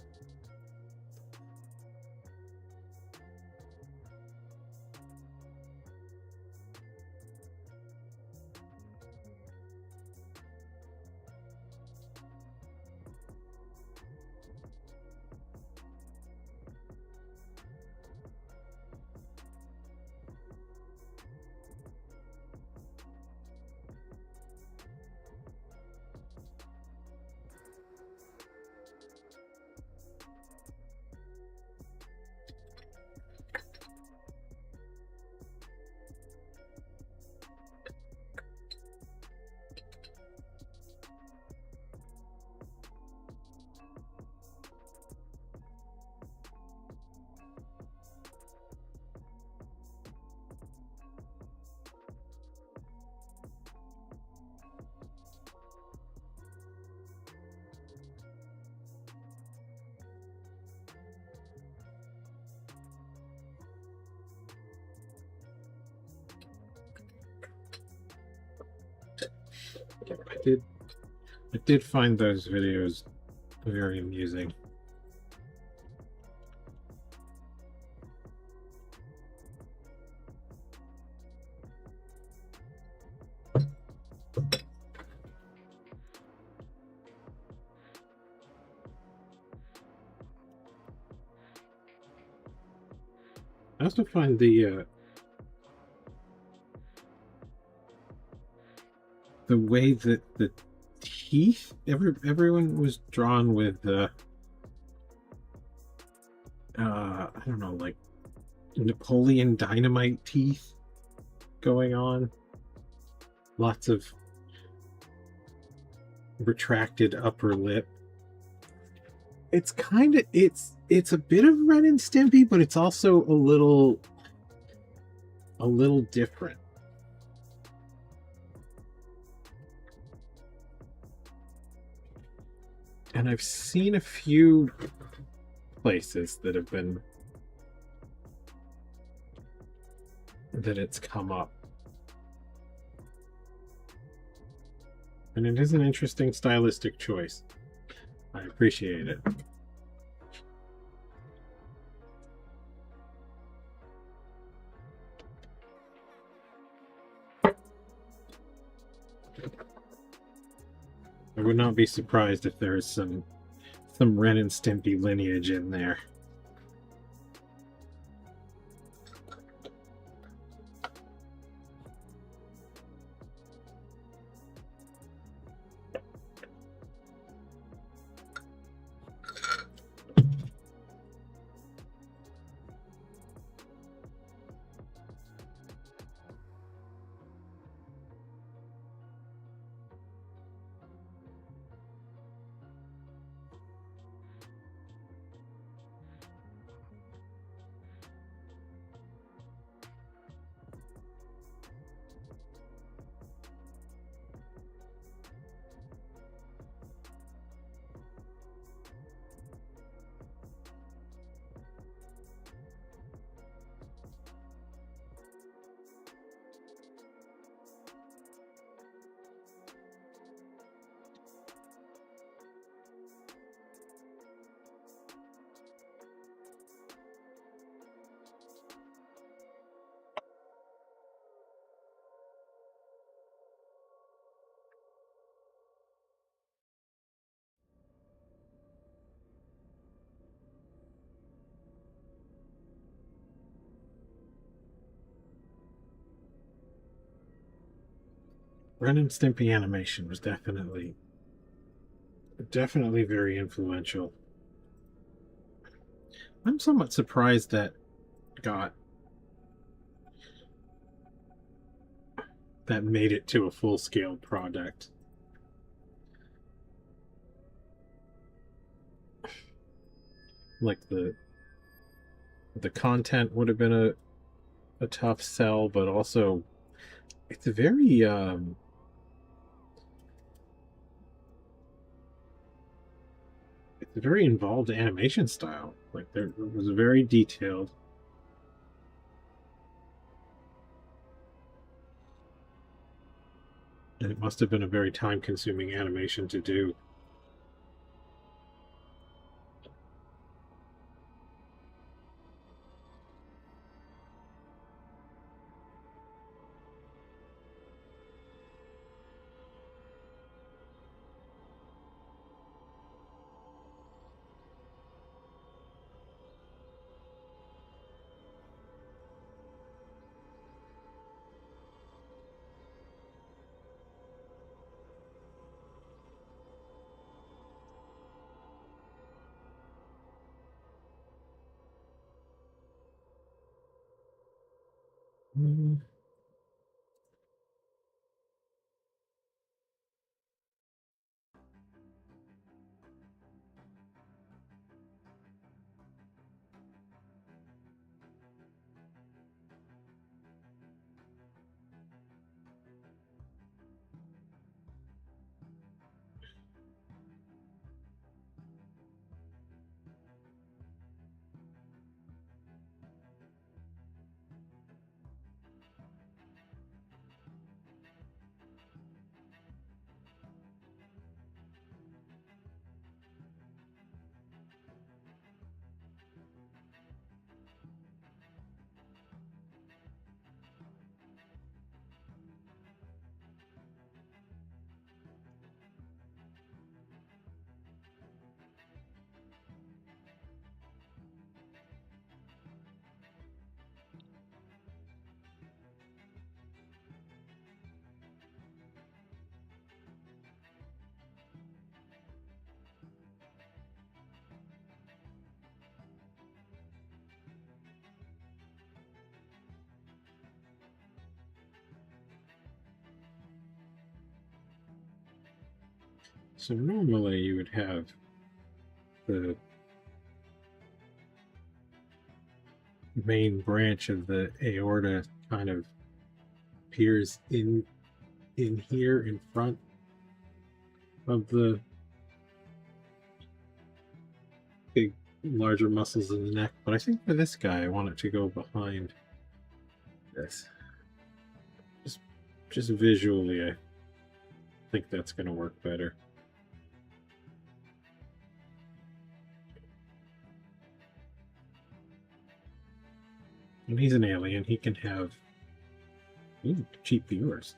I did find those videos very amusing. I also find the way that the teeth, everyone was drawn with I don't know, like Napoleon Dynamite teeth going on. Lots of retracted upper lip. It's kind of it's a bit of Ren and Stimpy, but it's also a little different. And I've seen a few places that have been that it's come up. And it is an interesting stylistic choice. I appreciate it. I would not be surprised if there is some Ren and Stimpy lineage in there. Ren and Stimpy animation was definitely very influential. I'm somewhat surprised that got that made it to a full-scale product. Like the content would have been a tough sell, but also it's a very involved animation style. Like there it was very detailed. And it must have been a very time-consuming animation to do. Mm. So normally you would have the main branch of the aorta kind of appears in here in front of the big larger muscles in the neck, but I think for this guy I want it to go behind this. Just visually I think that's going to work better. And he's an alien, he can have cheap viewers.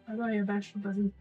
How about your bachelor buddy?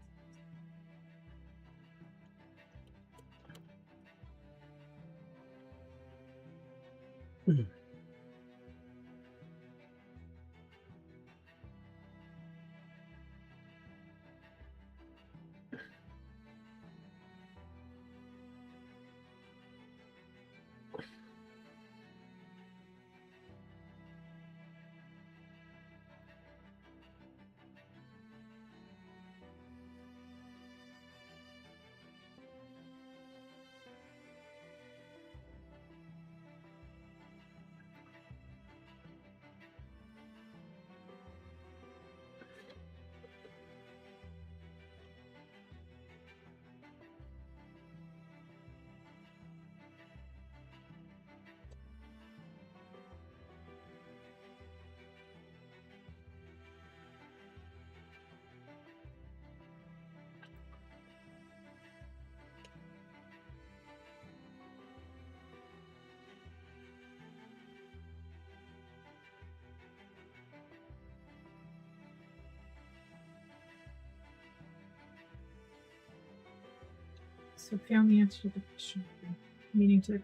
So found the answer to the question I've been meaning to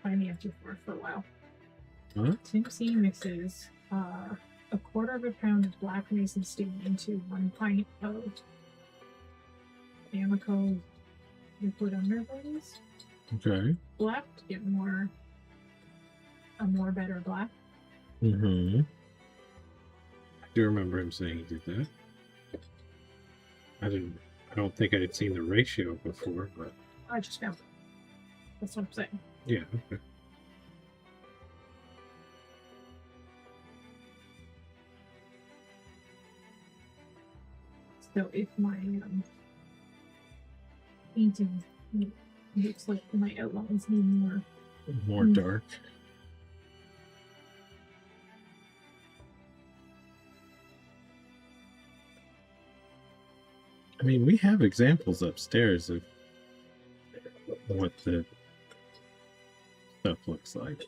find the answer for a while. Huh? Tim C mixes a quarter of a pound of black mason stone into 1 pint of Amoco liquid underglaze Okay. black to get a more better black. Mm-hmm. I do remember him saying he did that. I don't think I had seen the ratio before, but I just found it. That's what I'm saying. yeah, okay. So if my painting looks like my outlines need More dark. I mean, we have examples upstairs of what the stuff looks like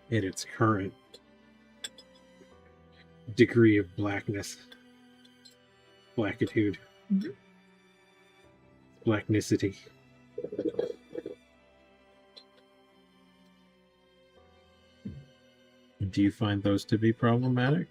in its current degree of blackness, blackitude, blacknicity. Do you find those to be problematic?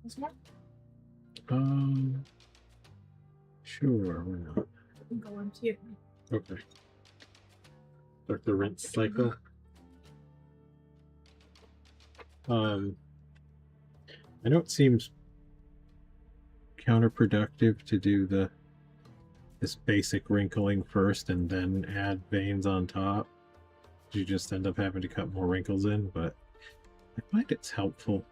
There's more. Sure, why not? Go empty it. Okay. Start the rinse cycle. I know it seems counterproductive to do this basic wrinkling first and then add veins on top. You just end up having to cut more wrinkles in, but I find it's helpful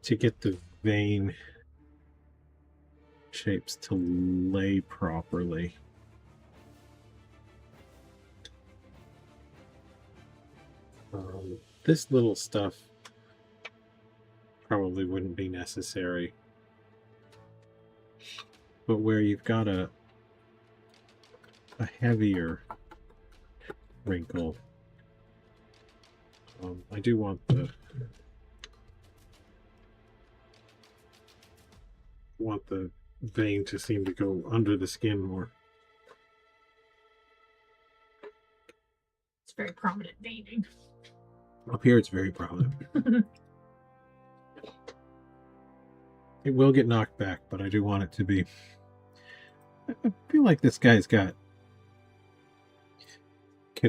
to get the vein shapes to lay properly. This little stuff probably wouldn't be necessary, but where you've got a heavier wrinkle, I do want the vein to seem to go under the skin more. It's very prominent veining. Up here it's very prominent. It will get knocked back, but I do want it to be... I feel like this guy's could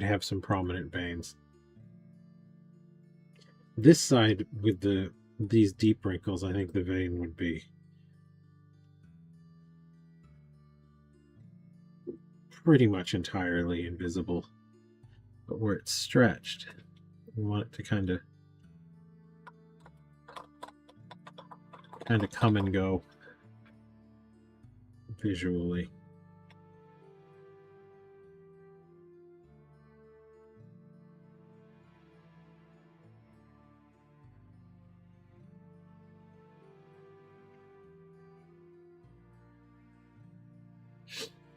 have some prominent veins. This side with these deep wrinkles, I think the vein would be pretty much entirely invisible. But where it's stretched, we want it to kind of come and go visually.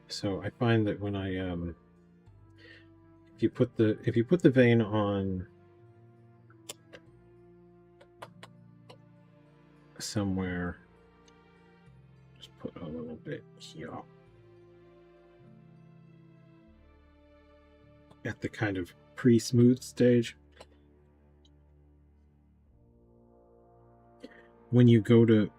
So I find that when I if you put the vein on somewhere, just put a little bit here at the kind of pre-smooth stage. When you go to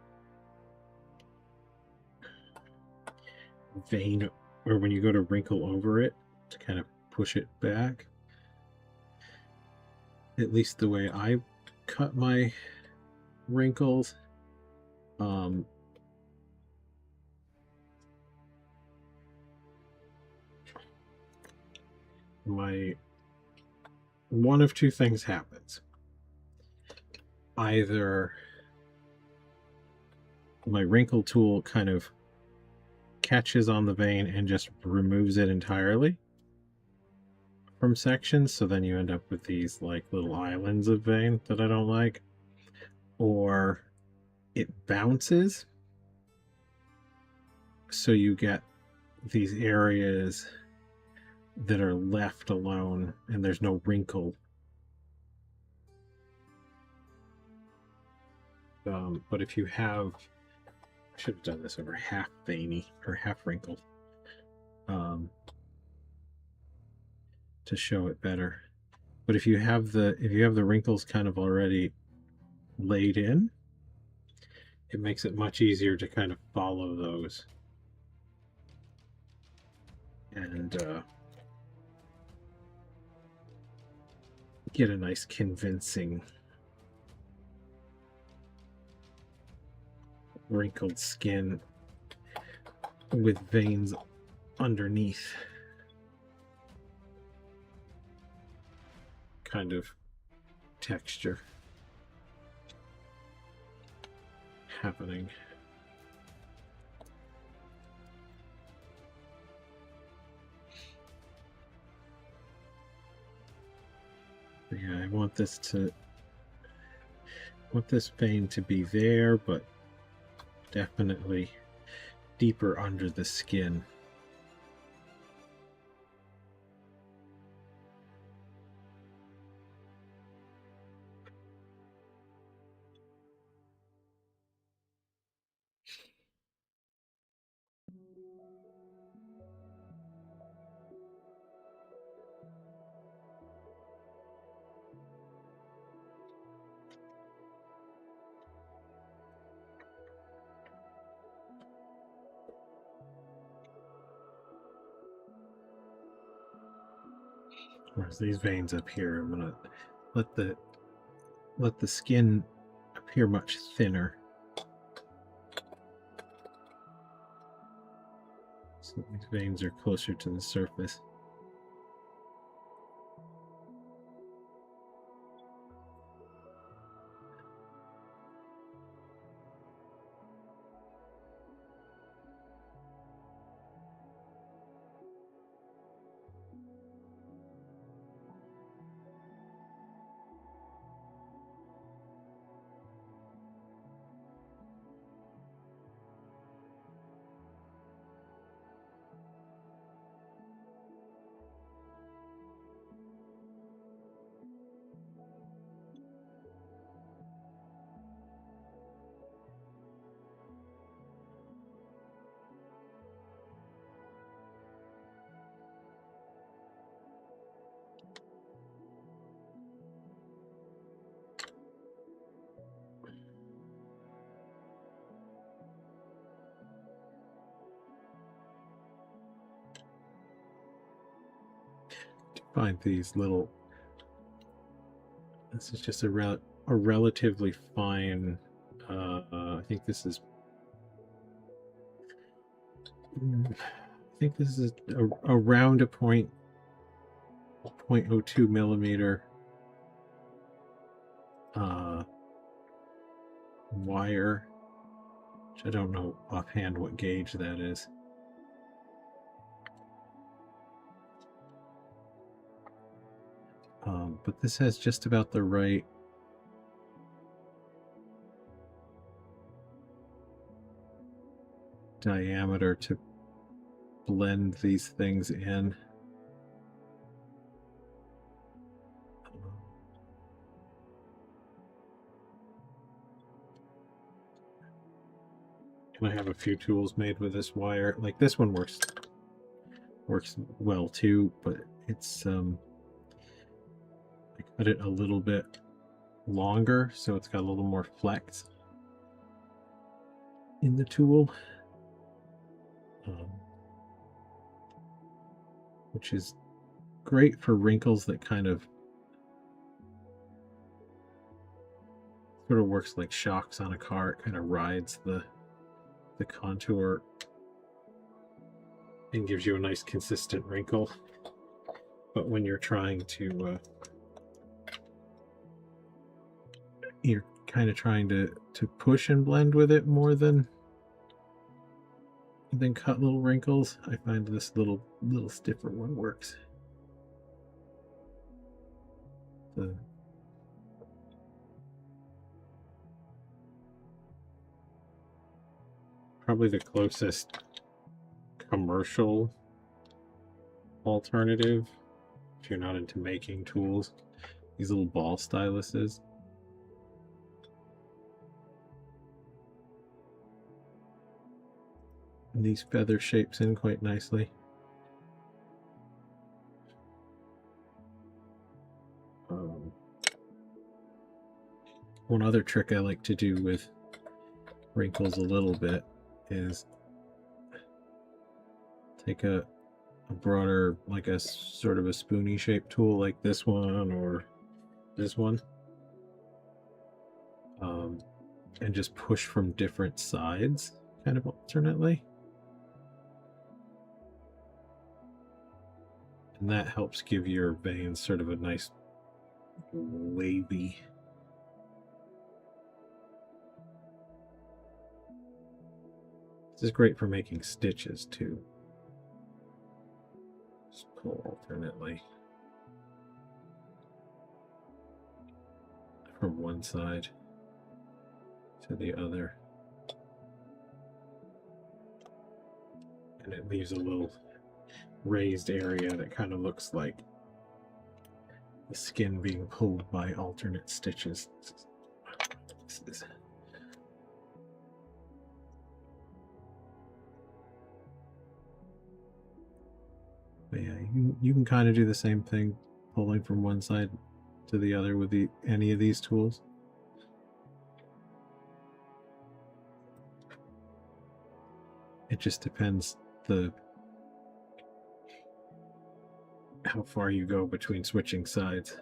vein, or when you go to wrinkle over it to kind of push it back, at least the way I cut my wrinkles, one of two things happens. Either my wrinkle tool kind of catches on the vein and just removes it entirely from sections, so then you end up with these like little islands of vein that I don't like. Or it bounces, so you get these areas that are left alone and there's no wrinkle. But if you have, I should have done this over half veiny or half wrinkled to show it better. But if you have the wrinkles kind of already laid in, it makes it much easier to kind of follow those and get a nice convincing wrinkled skin with veins underneath kind of texture happening. But yeah, I want this vein to be there, but definitely deeper under the skin. Whereas these veins up here, I'm gonna let the skin appear much thinner. So these veins are closer to the surface. Find these little, this is just a relatively fine, I think this is around a 0.02 millimeter wire, which I don't know offhand what gauge that is. But this has just about the right diameter to blend these things in. And I have a few tools made with this wire. Like this one works well too, but it's I cut it a little bit longer, so it's got a little more flex in the tool, which is great for wrinkles that kind of sort of works like shocks on a car. It kind of rides the contour and gives you a nice consistent wrinkle. But when you're trying to you're kind of trying to push and blend with it more than and then cut little wrinkles. I find this little stiffer one works. Probably the closest commercial alternative, if you're not into making tools, these little ball styluses. And these feather shapes in quite nicely. One other trick I like to do with wrinkles a little bit is take a broader, like a sort of a spoony shaped tool like this one or this one, and just push from different sides kind of alternately. And that helps give your veins sort of a nice wavy. This is great for making stitches too. Just pull alternately from one side to the other. And it leaves a little raised area that kind of looks like the skin being pulled by alternate stitches. But yeah, you can kind of do the same thing, pulling from one side to the other with any of these tools. It just depends how far you go between switching sides.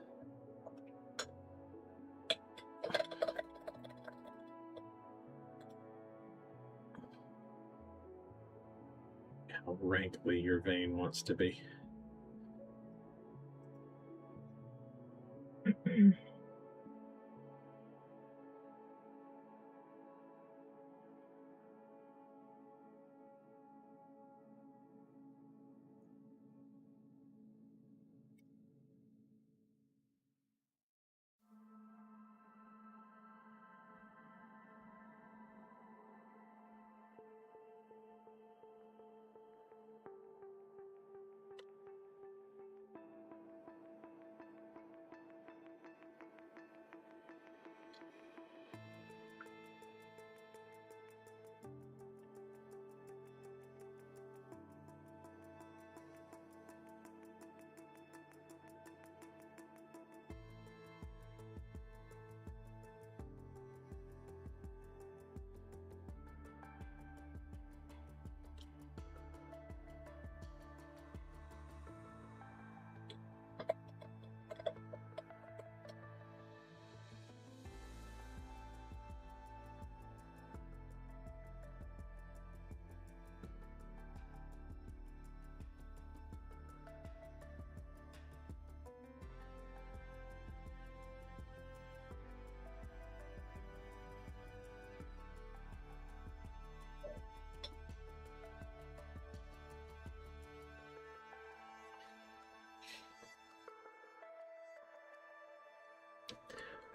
How rankly your vein wants to be.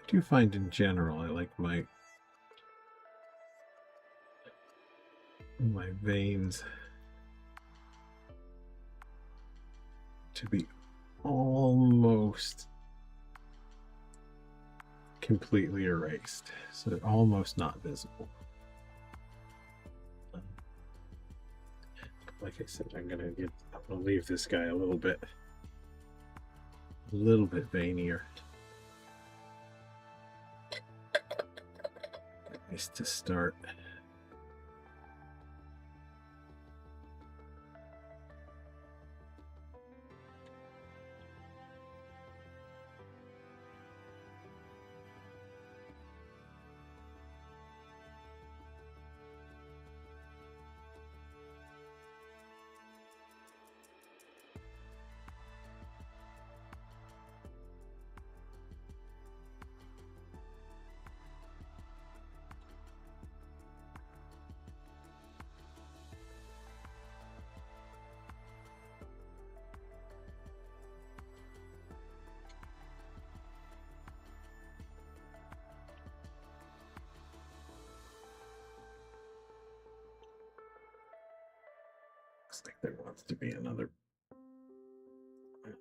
I do find in general I like my veins to be almost completely erased, so they're almost not visible. Like I said, I'm gonna leave this guy a little bit veinier. Nice to start. looks like there wants to be another branch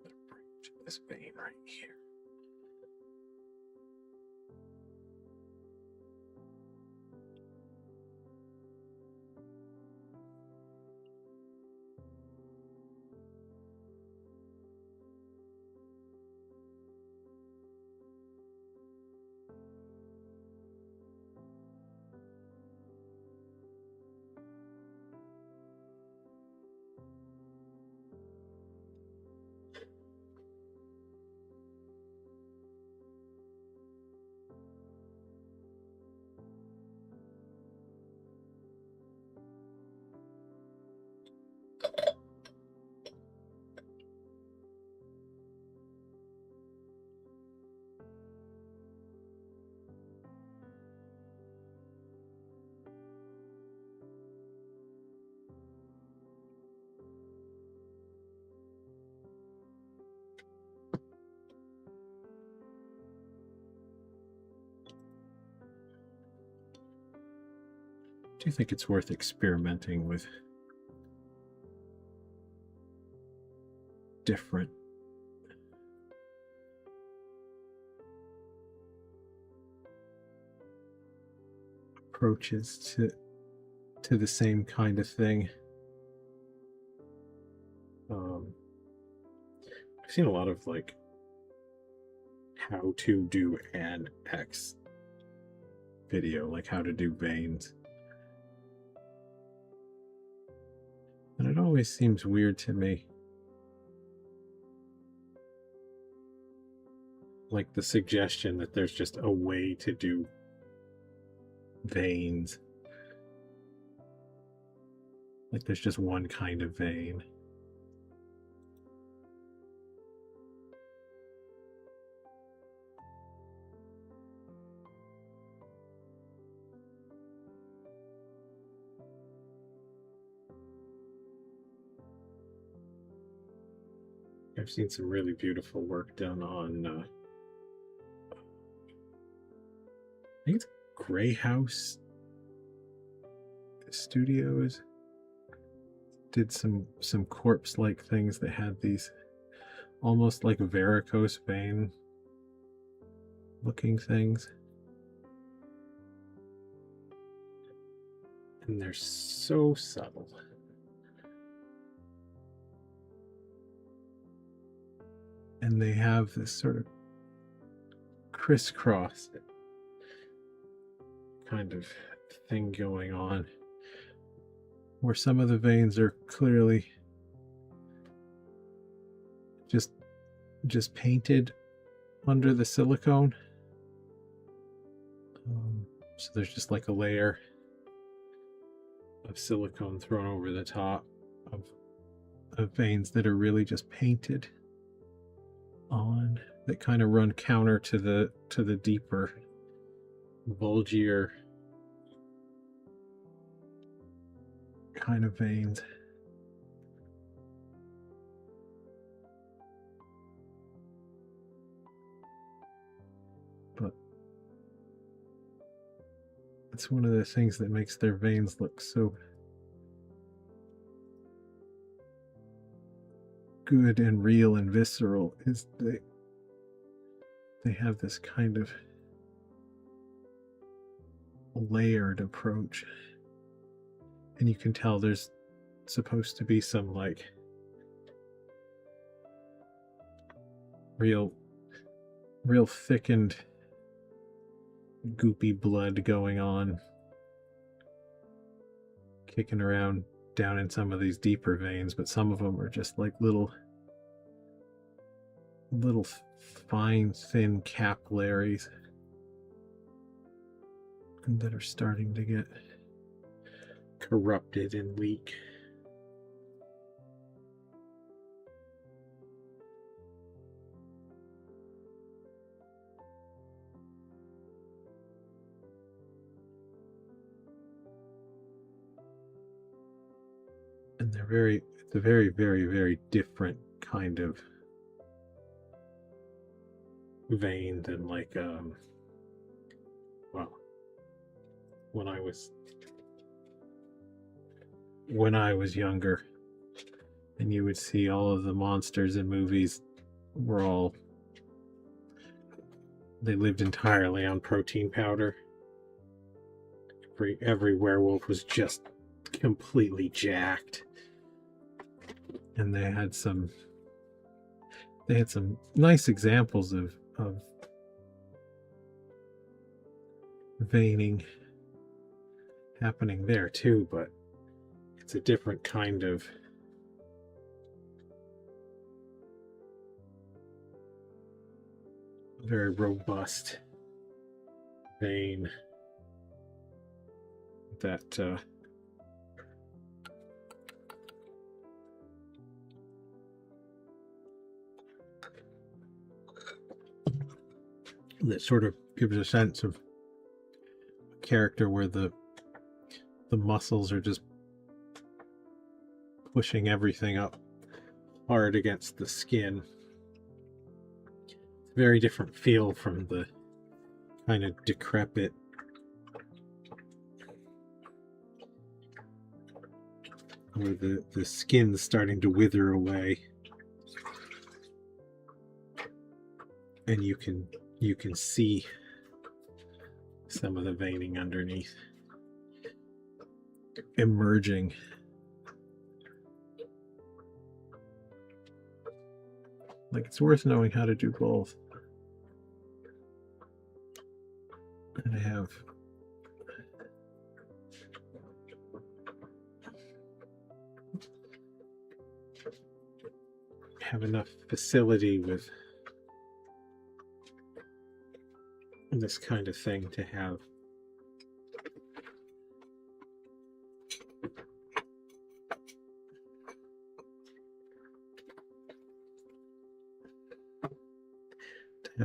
of this vein right here. Do you think it's worth experimenting with different approaches to the same kind of thing? I've seen a lot of like how to do an X video, like how to do veins. And it always seems weird to me. Like the suggestion that there's just a way to do veins. Like there's just one kind of vein. I've seen some really beautiful work done on I think it's Gray House Studios. Did some corpse-like things that had these almost like varicose vein looking things. And they're so subtle. And they have this sort of crisscross kind of thing going on, where some of the veins are clearly just painted under the silicone. So there's just like a layer of silicone thrown over the top of veins that are really just painted on, that kind of run counter to the deeper, bulgier kind of veins. But it's one of the things that makes their veins look so good and real and visceral, is they have this kind of layered approach, and you can tell there's supposed to be some like real thickened goopy blood going on, kicking around down in some of these deeper veins, but some of them are just like little fine thin capillaries that are starting to get corrupted and leak. And it's a very, very, very different kind of vein than like well, when I was younger, And you would see all of the monsters in movies were all, they lived entirely on protein powder. Every werewolf was just completely jacked. And they had some nice examples of veining happening there too, but it's a different kind of very robust vein that that sort of gives a sense of a character where the muscles are just pushing everything up hard against the skin. Very different feel from the kind of decrepit where the skin's starting to wither away, and you can see some of the veining underneath emerging. Like, it's worth knowing how to do both. And I have enough facility with this kind of thing to have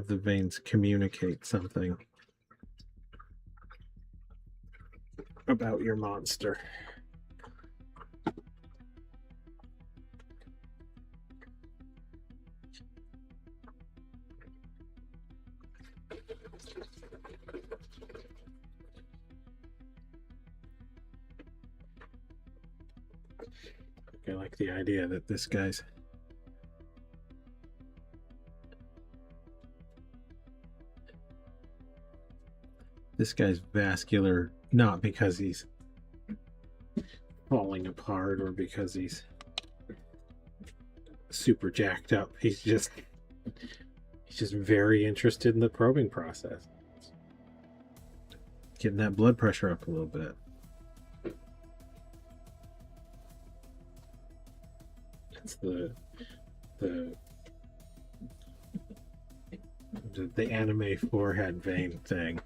the veins communicate something about your monster. I like the idea that this guy's vascular, not because he's falling apart or because he's super jacked up. He's just very interested in the probing process, getting that blood pressure up a little bit. It's the anime forehead vein thing.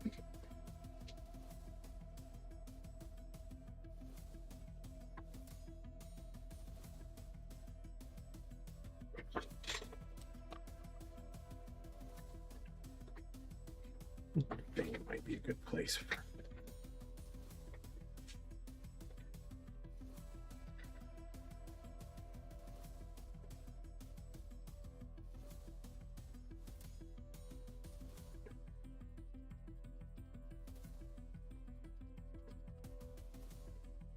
I think it might be a good place for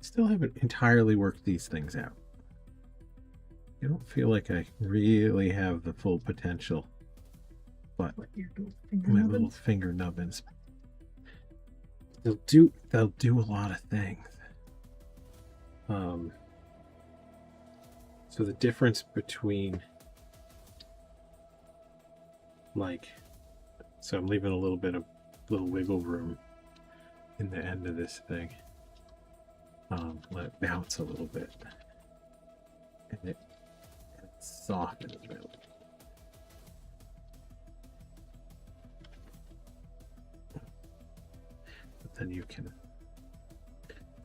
still haven't entirely worked these things out. I don't feel like I really have the full potential, but my little finger nubbins, they'll do a lot of things. So the difference between, so I'm leaving a little wiggle room in the end of this thing. Let it bounce a little bit, and it softens really. But then you can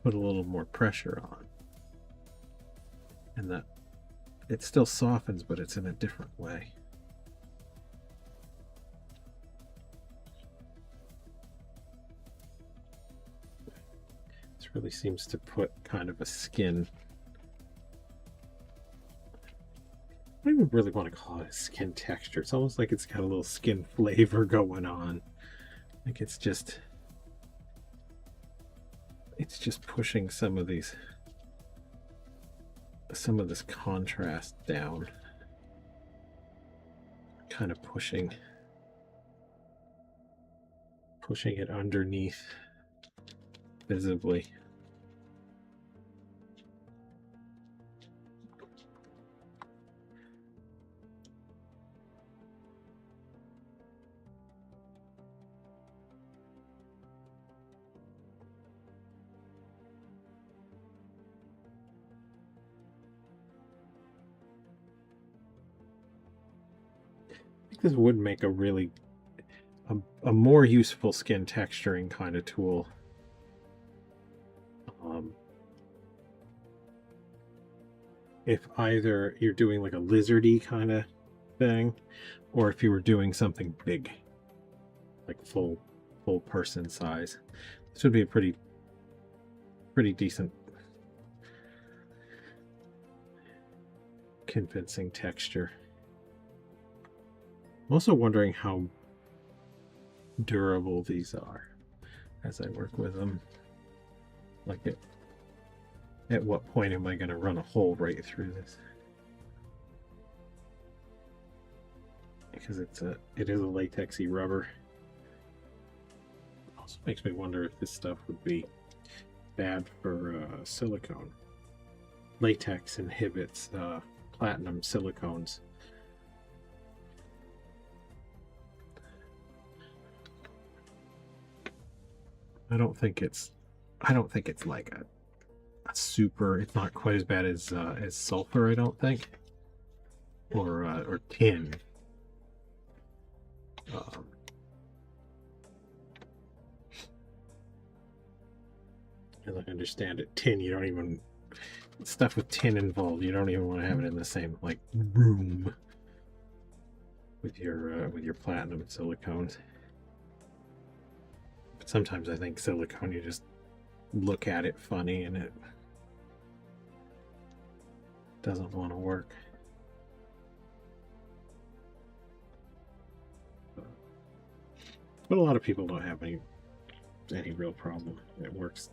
put a little more pressure on, and that it still softens, but it's in a different way. Really seems to put kind of a skin, I don't even really want to call it a skin texture. It's almost like it's got a little skin flavor going on. Like it's just pushing some of these some of this contrast down, kind of pushing it underneath visibly. This would make a really a more useful skin texturing kind of tool. If either you're doing like a lizardy kind of thing, or if you were doing something big, like full person size, this would be a pretty decent, convincing texture. I'm also wondering how durable these are as I work with them. Like at what point am I going to run a hole right through this? Because it is a latexy rubber. Also makes me wonder if this stuff would be bad for silicone. Latex inhibits platinum silicones. I don't think it's like a super. It's not quite as bad as sulfur, I don't think, or tin. As I understand it, tin, you don't even, stuff with tin involved, you don't even want to have it in the same like room with your platinum silicones. But sometimes I think silicone, you just look at it funny and it doesn't want to work. But a lot of people don't have any real problem. It works.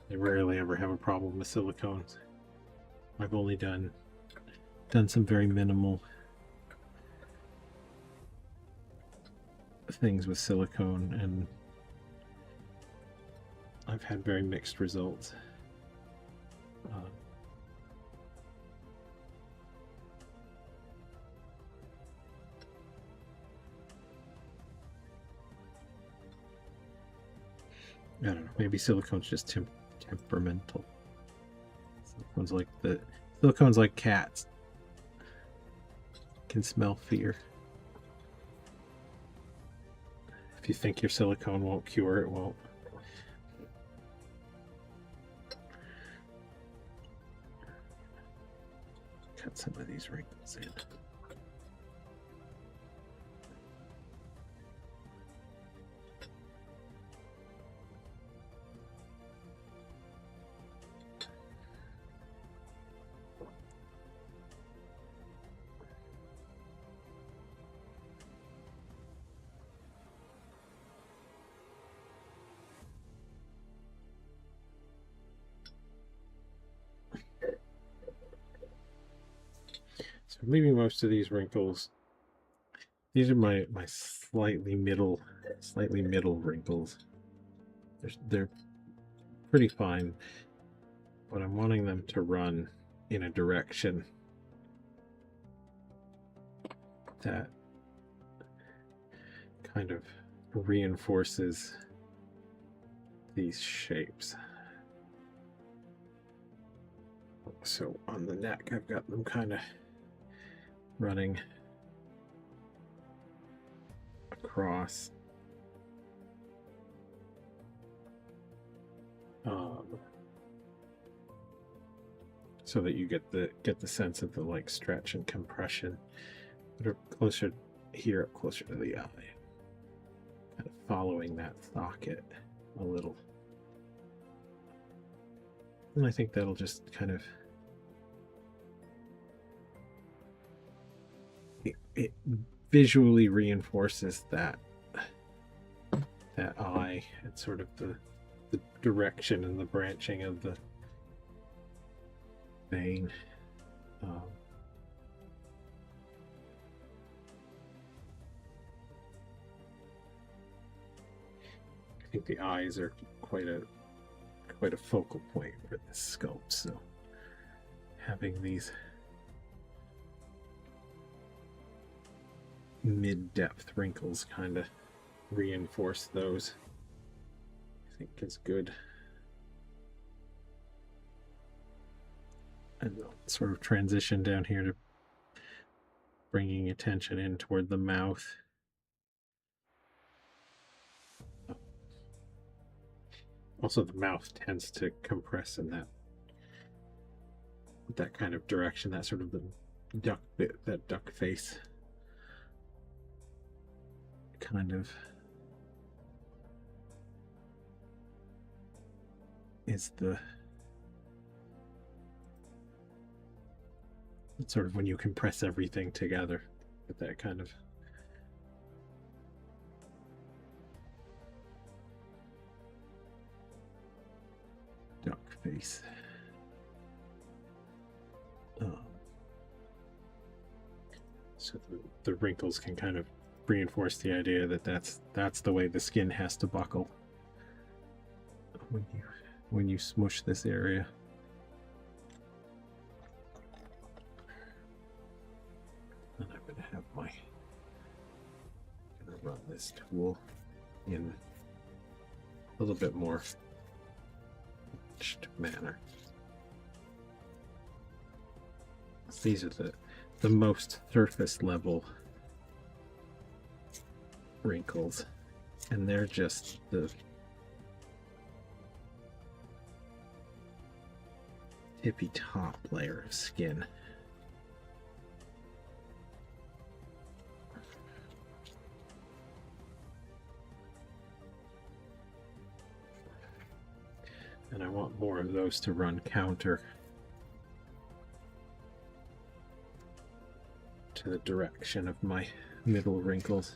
They rarely ever have a problem with silicones. I've only done some very minimal things with silicone, and I've had very mixed results. I don't know. Maybe silicone's just temperamental. Silicone's like cats. Can smell fear. If you think your silicone won't cure, it won't. Cut some of these wrinkles in. So I'm leaving most of these wrinkles. These are my slightly middle wrinkles. They're pretty fine, but I'm wanting them to run in a direction that kind of reinforces these shapes. So on the neck, I've got them kind of running across. So that you get the sense of the like stretch and compression, but are closer here, up closer to the eye, kind of following that socket a little. And I think that'll just kind of it visually reinforces that eye and sort of the direction and the branching of the vein. I think the eyes are quite a focal point for this sculpt, so having these mid-depth wrinkles kind of reinforce those, I think is good. And I'll sort of transition down here to bringing attention in toward the mouth. Also, the mouth tends to compress in that kind of direction, that sort of the duck bit, that duck face kind of is the sort of when you compress everything together with that kind of duck face. So the wrinkles can kind of reinforce the idea that that's the way the skin has to buckle when you smush this area. And I'm going to have run this tool in a little bit more manner. These are the most surface level wrinkles, and they're just the tippy top layer of skin. And I want more of those to run counter to the direction of my middle wrinkles.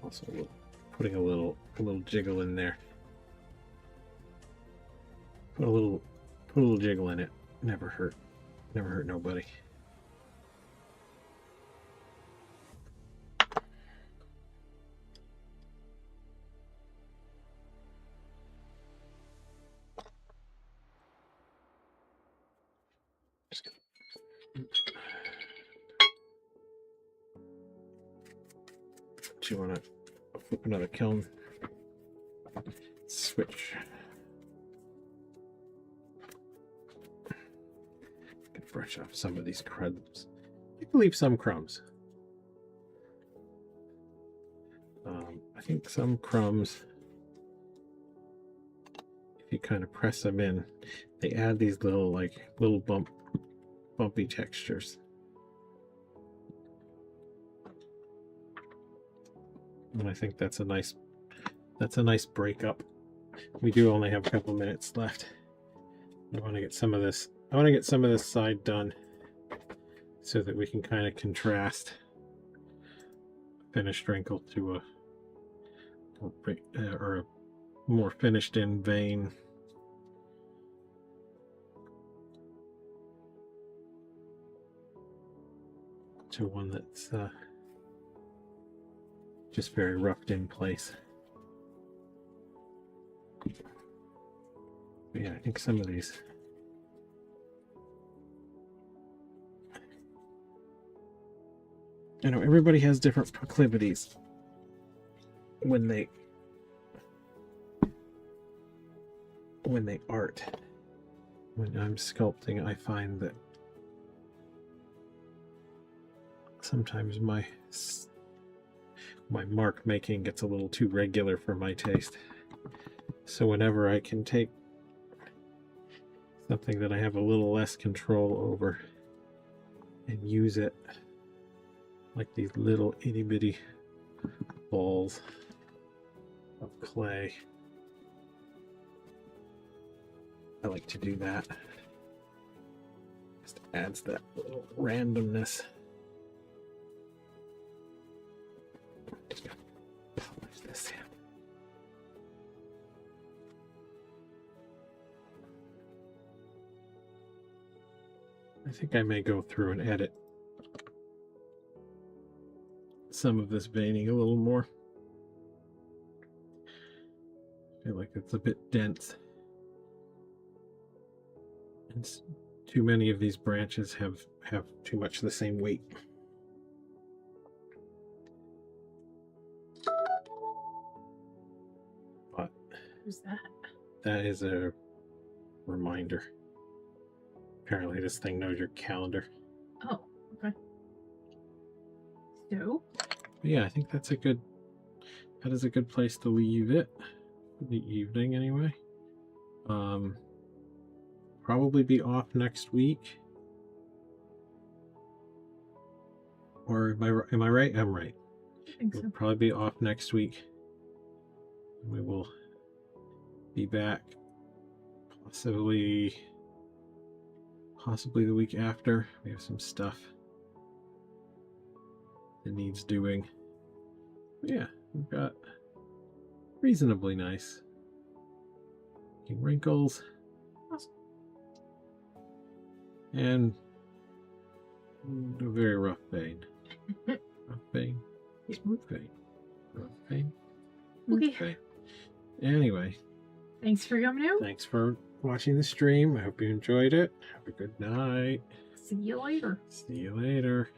Also putting a little jiggle in there. Put a little jiggle in it. Never hurt nobody. Do you want to flip another kiln? Switch. Brush off some of these crumbs. I believe some crumbs. I think some crumbs, if you kind of press them in, they add these little bumpy textures. And I think that's a nice breakup. We do only have a couple minutes left. I want to get some of this side done so that we can kind of contrast finished wrinkle to a more finished in vein. To one that's just very roughed in place. But yeah, I think some of these I know everybody has different proclivities when they art. When I'm sculpting, I find that sometimes my mark making gets a little too regular for my taste. So whenever I can take something that I have a little less control over and use it like these little itty bitty balls of clay, I like to do that. Just adds that little randomness. Just gotta polish this in. I think I may go through and edit some of this veining a little more. I feel like it's a bit dense. And too many of these branches have too much the same weight. But Who's that? that is a reminder. Apparently this thing knows your calendar. Oh, okay. So? Yeah, I think that is a good place to leave it for the evening anyway. Probably be off next week. Or am I right? I'm right. I think so. We'll probably be off next week. We will be back possibly the week after. We have some stuff that needs doing. But yeah, we've got reasonably nice wrinkles. Awesome. And a very rough vein. Rough vein. Smooth vein. Rough vein. Okay. Okay. Anyway. Thanks for coming out. Thanks for watching the stream. I hope you enjoyed it. Have a good night. See you later. See you later.